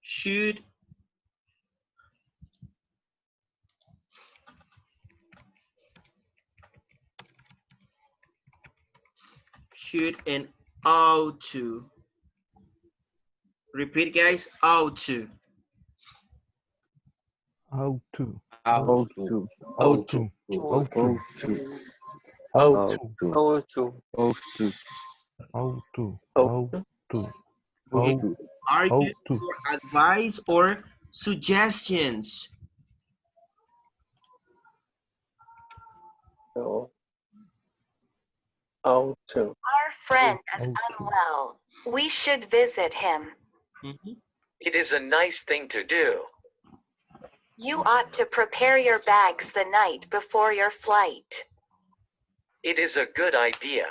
Should and ought to. Repeat, guys. Ought to. How to. How to. How to. How to. How to. How to. How to. How How to. Okay. How Are how you to. for advice or suggestions? to. How to. Our friend is How to. unwell. We should visit him. It is a nice thing to do. You ought to prepare your bags the night before your flight. It is a good idea.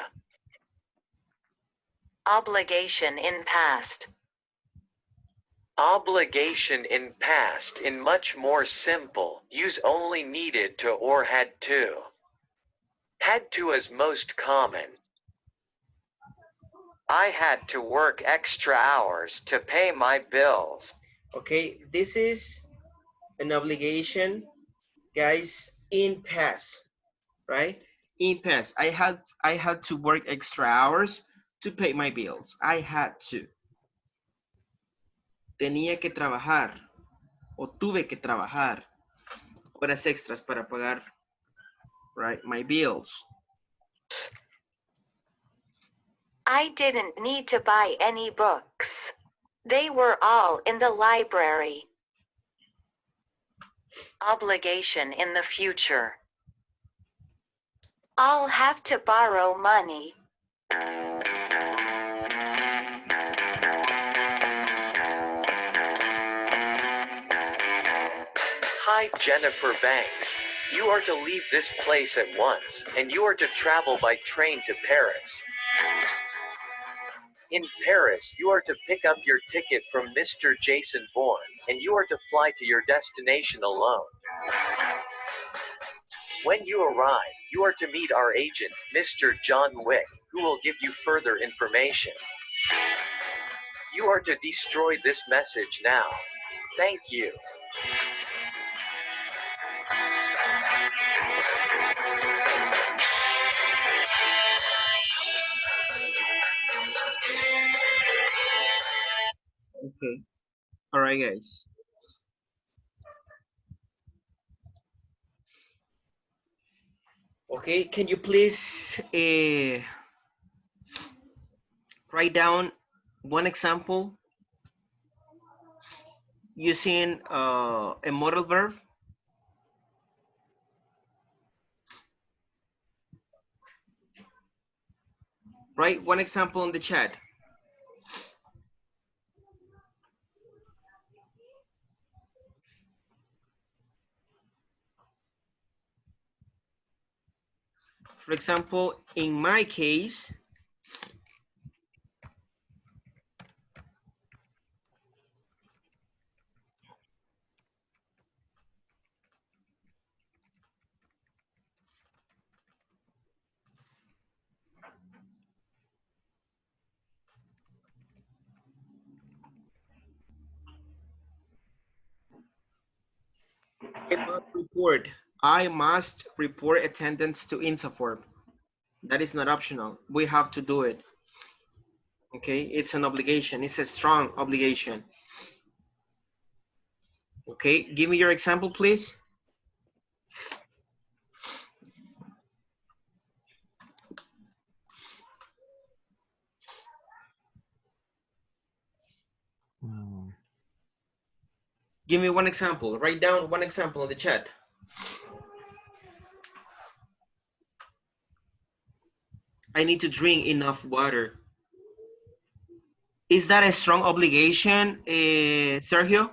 Obligation in past. Obligation in past in much more simple, use only needed to or had to. Had to is most common. I had to work extra hours to pay my bills. Okay, this is an obligation, guys, in past, right? In past, I had to work extra hours to pay my bills. I had to. Tenía que trabajar o tuve que trabajar horas extras para pagar, right, my bills. I didn't need to buy any books. They were all in the library. Obligation in the future. I'll have to borrow money. Hi, Jennifer Banks. You are to leave this place at once, and you are to travel by train to Paris. In Paris, you are to pick up your ticket from Mr. Jason Bourne, and you are to fly to your destination alone. When you arrive, you are to meet our agent, Mr. John Wick, who will give you further information. You are to destroy this message now. Thank you. Okay. All right, guys. Okay, can you please write down one example using a modal verb? Write one example in the chat. For example, in my case, I must report attendance to Insaform. That is not optional. We have to do it. Okay, it's an obligation. It's a strong obligation. Okay, give me your example, please. Give me one example. Write down one example in the chat. I need to drink enough water. Is that a strong obligation, Sergio?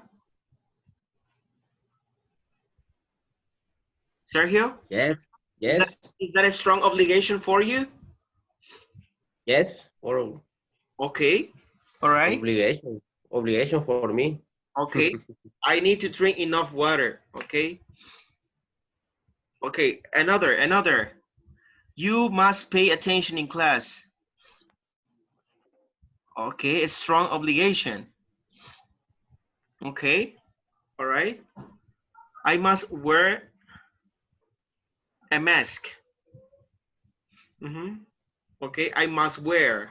Sergio? Yes. Yes. Is that a strong obligation for you? Yes. Or okay. All right. Obligation for me. Okay. I need to drink enough water. Okay. Okay. Another. You must pay attention in class. Okay. A strong obligation. Okay. All right. I must wear a mask. Okay. I must wear.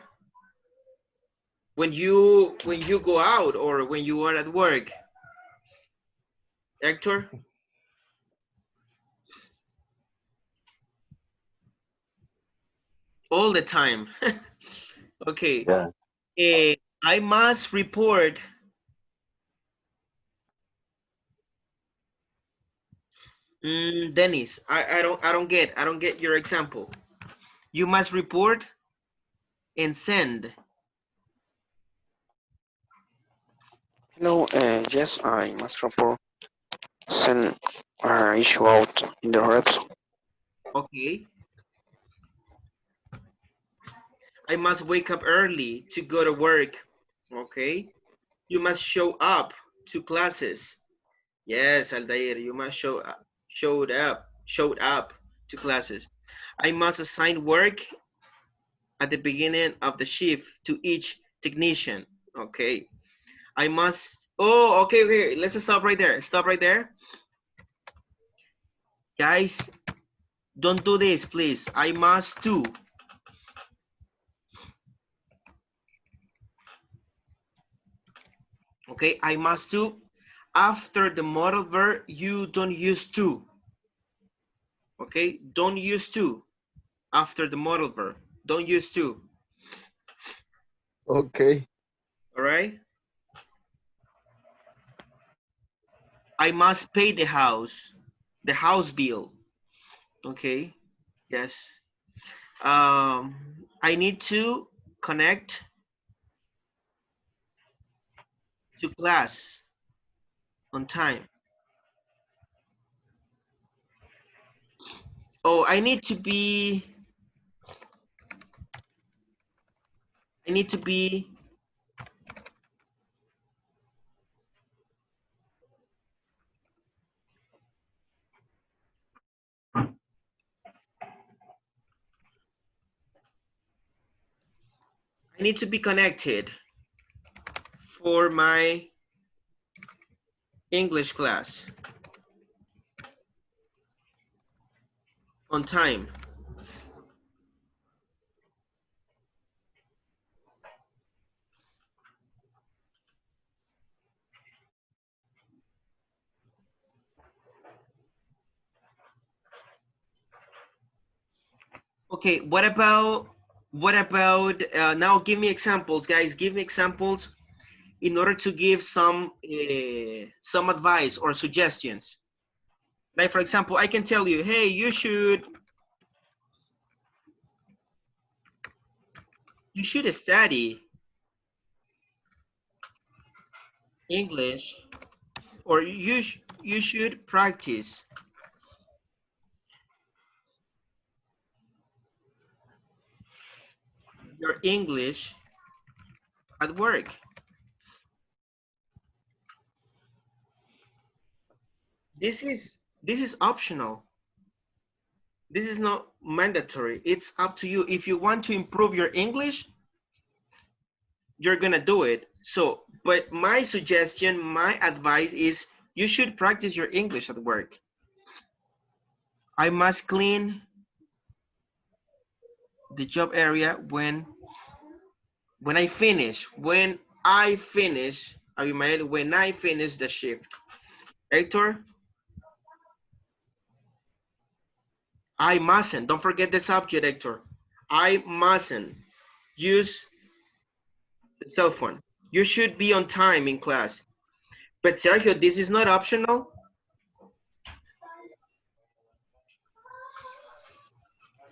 When you go out or when you are at work. Hector? All the time. Okay. Yeah. I must report. Dennis, I don't get your example. You must report and send. Hello, yes, I must report. Send issue out in the reps. Okay. I must wake up early to go to work. Okay. You must show up to classes. Yes, Aldair, you must showed up to classes. I must assign work at the beginning of the shift to each technician. Okay. I must, okay, let's stop right there. Stop right there. Guys, don't do this, please. I must do. Okay, I must do. After the modal verb, you don't use to. Okay, don't use to. After the modal verb, don't use to. Okay. All right. I must pay the house bill. Okay, yes. I need to connect to class on time. Oh, I need to be I need to be connected for my English class on time. Okay, what about now give me examples, guys. Give me examples in order to give some advice or suggestions. Like for example, I can tell you, hey, you should study English, or you should practice your English at work. This is optional. This is not mandatory. It's up to you. If you want to improve your English, you're gonna do it. So, but my suggestion, my advice is you should practice your English at work. I must clean the job area when I finish. When I finish the shift. Hector, I mustn't. Don't forget the subject, Hector. I mustn't use the cell phone. You should be on time in class. But Sergio, this is not optional.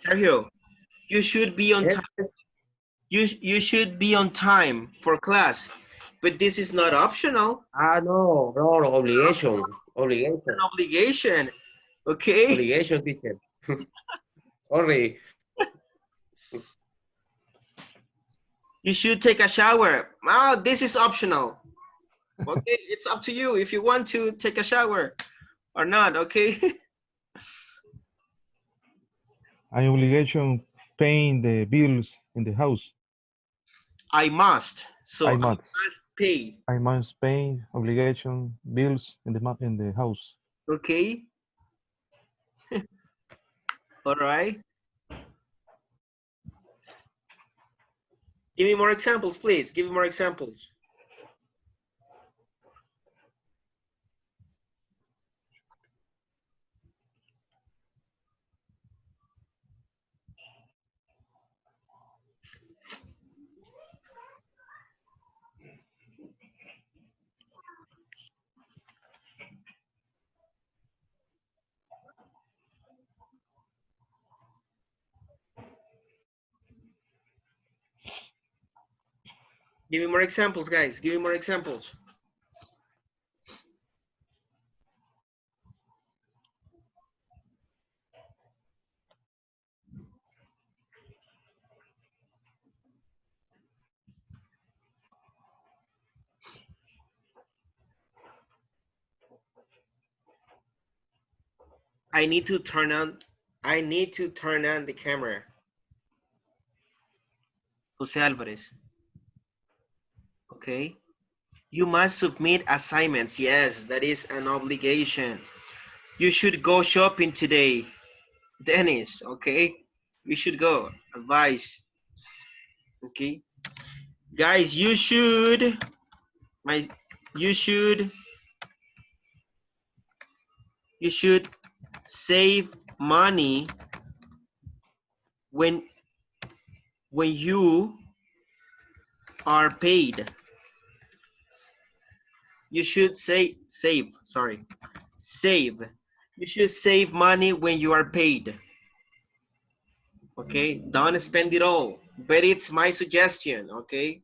Sergio, you should be on time. You should be on time for class, but this is not optional. No, obligation. Obligation. An obligation. Okay. Obligation, teacher. Sorry. You should take a shower. Oh, this is optional. Okay, it's up to you if you want to take a shower or not, okay? An obligation paying the bills in the house. I must. So I must pay. I must pay obligation bills in the house. Okay. All right. Give me more examples, please. Give me more examples. Give me more examples, guys. Give me more examples. I need to turn on the camera. Jose Alvarez. Okay. You must submit assignments. Yes, that is an obligation. You should go shopping today. Dennis, okay? We should go. Advice. Okay. Guys, you should save money when you are paid. You should save. You should save money when you are paid. Okay, don't spend it all. But it's my suggestion, okay?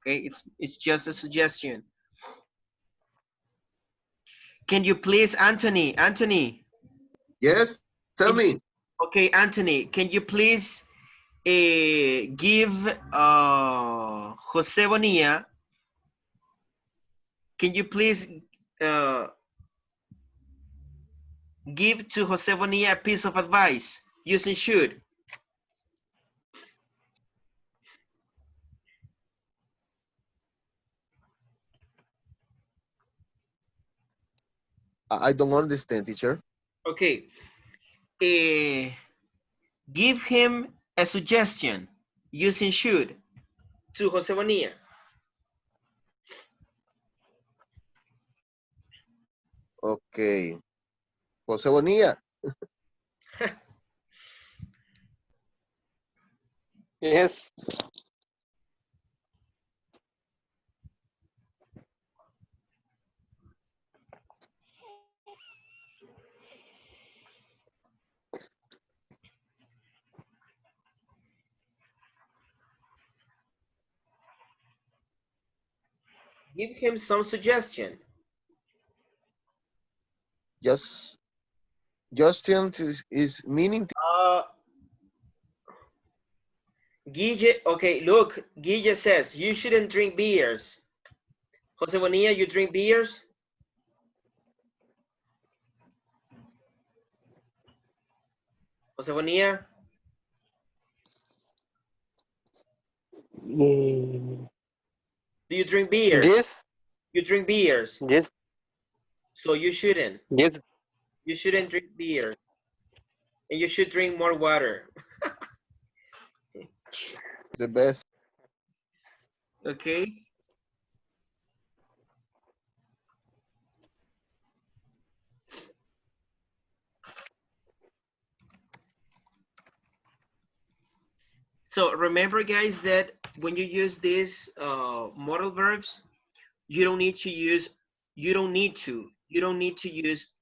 Okay, it's just a suggestion. Can you please, Anthony? Yes, tell me. Okay, Anthony, can you please give Jose Bonilla, can you please give to Jose Bonilla a piece of advice using should? I don't understand, teacher. Okay, give him a suggestion using should to Jose Bonilla. Okay. Jose Bonilla. Yes. Give him some suggestion. Justin is meaning. Guille, okay, look, Guille says you shouldn't drink beers. Jose Bonilla, you drink beers? Jose Bonilla? Do you drink beers? Yes. You drink beers? Yes. So you shouldn't. Yes. You shouldn't drink beer. And you should drink more water. The best. Okay. So remember, guys, that when you use these modal verbs, you don't need to use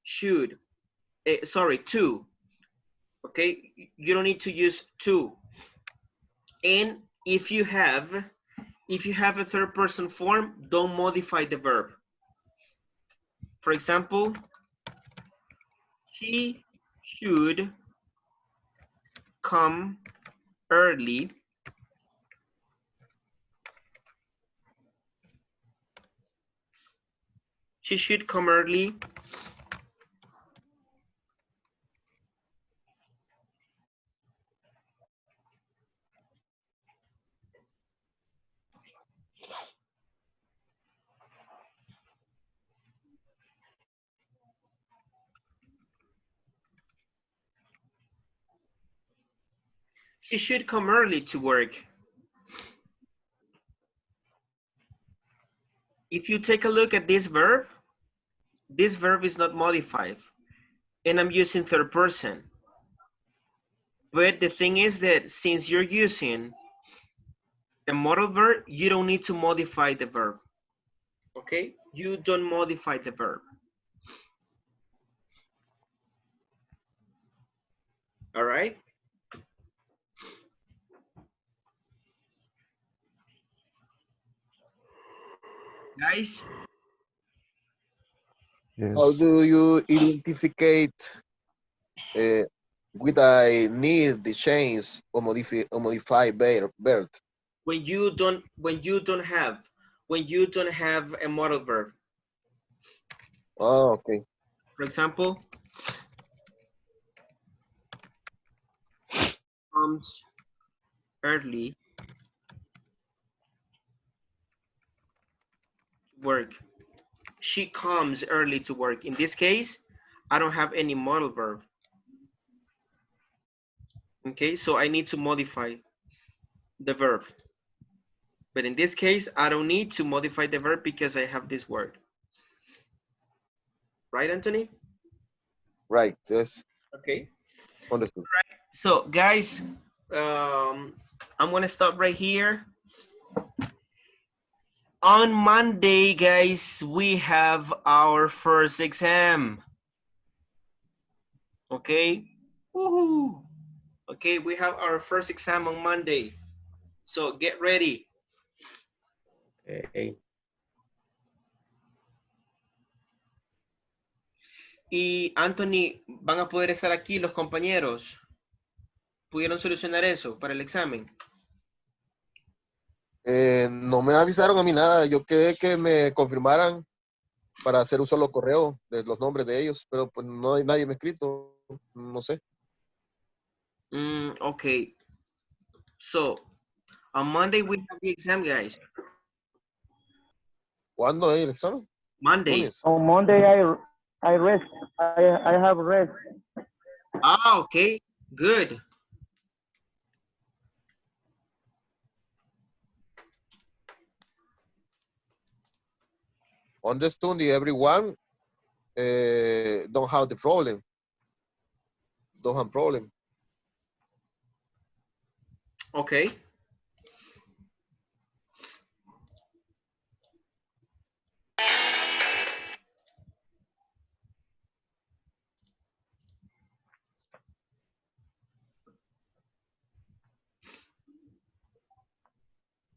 should. Sorry, to. Okay, you don't need to use to. And if you have a third person form, don't modify the verb. For example, he should come early she should come early she should come early to work. If you take a look at this verb is not modified, and I'm using third person. But the thing is that since you're using a modal verb, you don't need to modify the verb. Okay? You don't modify the verb. All right? Guys? Yes. How do you identify with I need the change or modify verb? When you don't have a modal verb. Oh, okay. For example, comes early to work. She comes early to work. In this case, I don't have any modal verb. Okay, so I need to modify the verb. But in this case, I don't need to modify the verb because I have this word. Right, Anthony? Right, yes. Okay. Wonderful. All right. So, guys, I'm going to stop right here. On Monday, guys, we have our first exam. Okay? Woohoo! Okay, we have our first exam on Monday. So, get ready. Okay. Y Anthony, ¿van a poder estar aquí los compañeros? ¿Pudieron solucionar eso para el examen? No me avisaron a mí nada. Yo quedé que me confirmaran para hacer un solo correo de los nombres de ellos, pero pues no hay nadie me ha escrito. No sé. Okay. So, on Monday we have the exam, guys. ¿Cuándo es el examen? Monday. Lunes. On Monday, I rest. I have rest. Ah, okay. Good. Understand everyone don't have the problem. Don't have problem. Okay.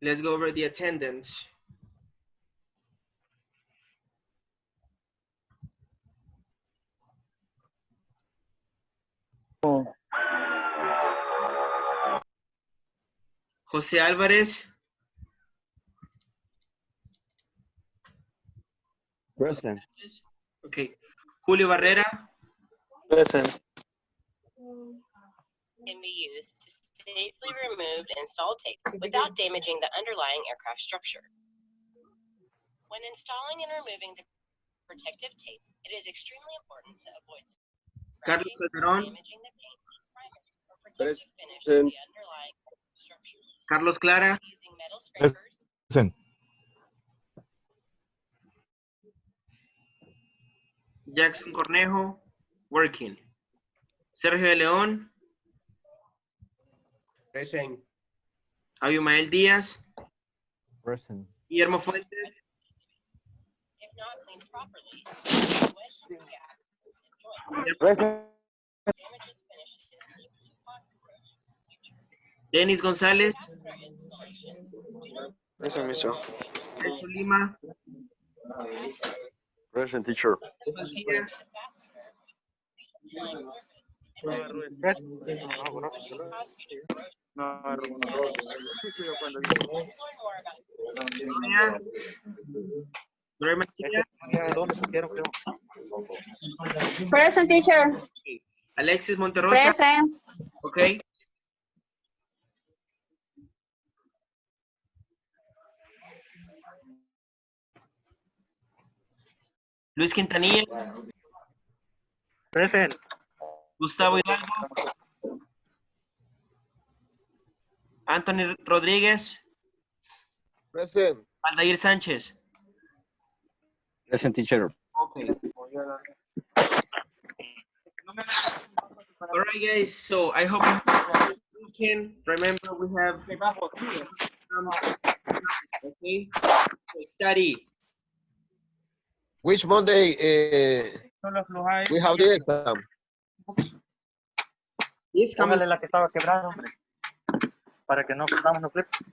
Let's go over the attendance. José Álvarez. Present. Okay. Julio Barrera. Present. Can be used to safely remove and install tape without damaging the underlying aircraft structure. When installing and removing the protective tape, it is extremely important to avoid Carlos scratching, Calderón. damaging the paint, primer, or protective finish of the underlying structure. Carlos Clara. Using metal scrapers. Present. Jackson Cornejo. Working. Sergio de León. Present. Abimael Díaz. Present. Guillermo Fuentes. If not cleaned properly, wedge gaps and joints. Present. Damages finishes lead to cost corrosion in the future. Denis González. After installation, do not Present, mister. Celso Lima. Present, teacher. García. applying surface and finish which can cause future corrosion. Let's learn more about Gloria Mancilla. Present, teacher. Alexis Monterrosa. Present. Okay. Luis Quintanilla. Present. Gustavo Hidalgo. Anthony Rodríguez. Present. Aldair Sánchez. Present, teacher. Okay. All right, guys. So I hope you can remember we have okay. So study. Which Monday we have the exam? Yes, coming. Póngale la que estaba quebrada, hombre. Para que no perdamos los clips.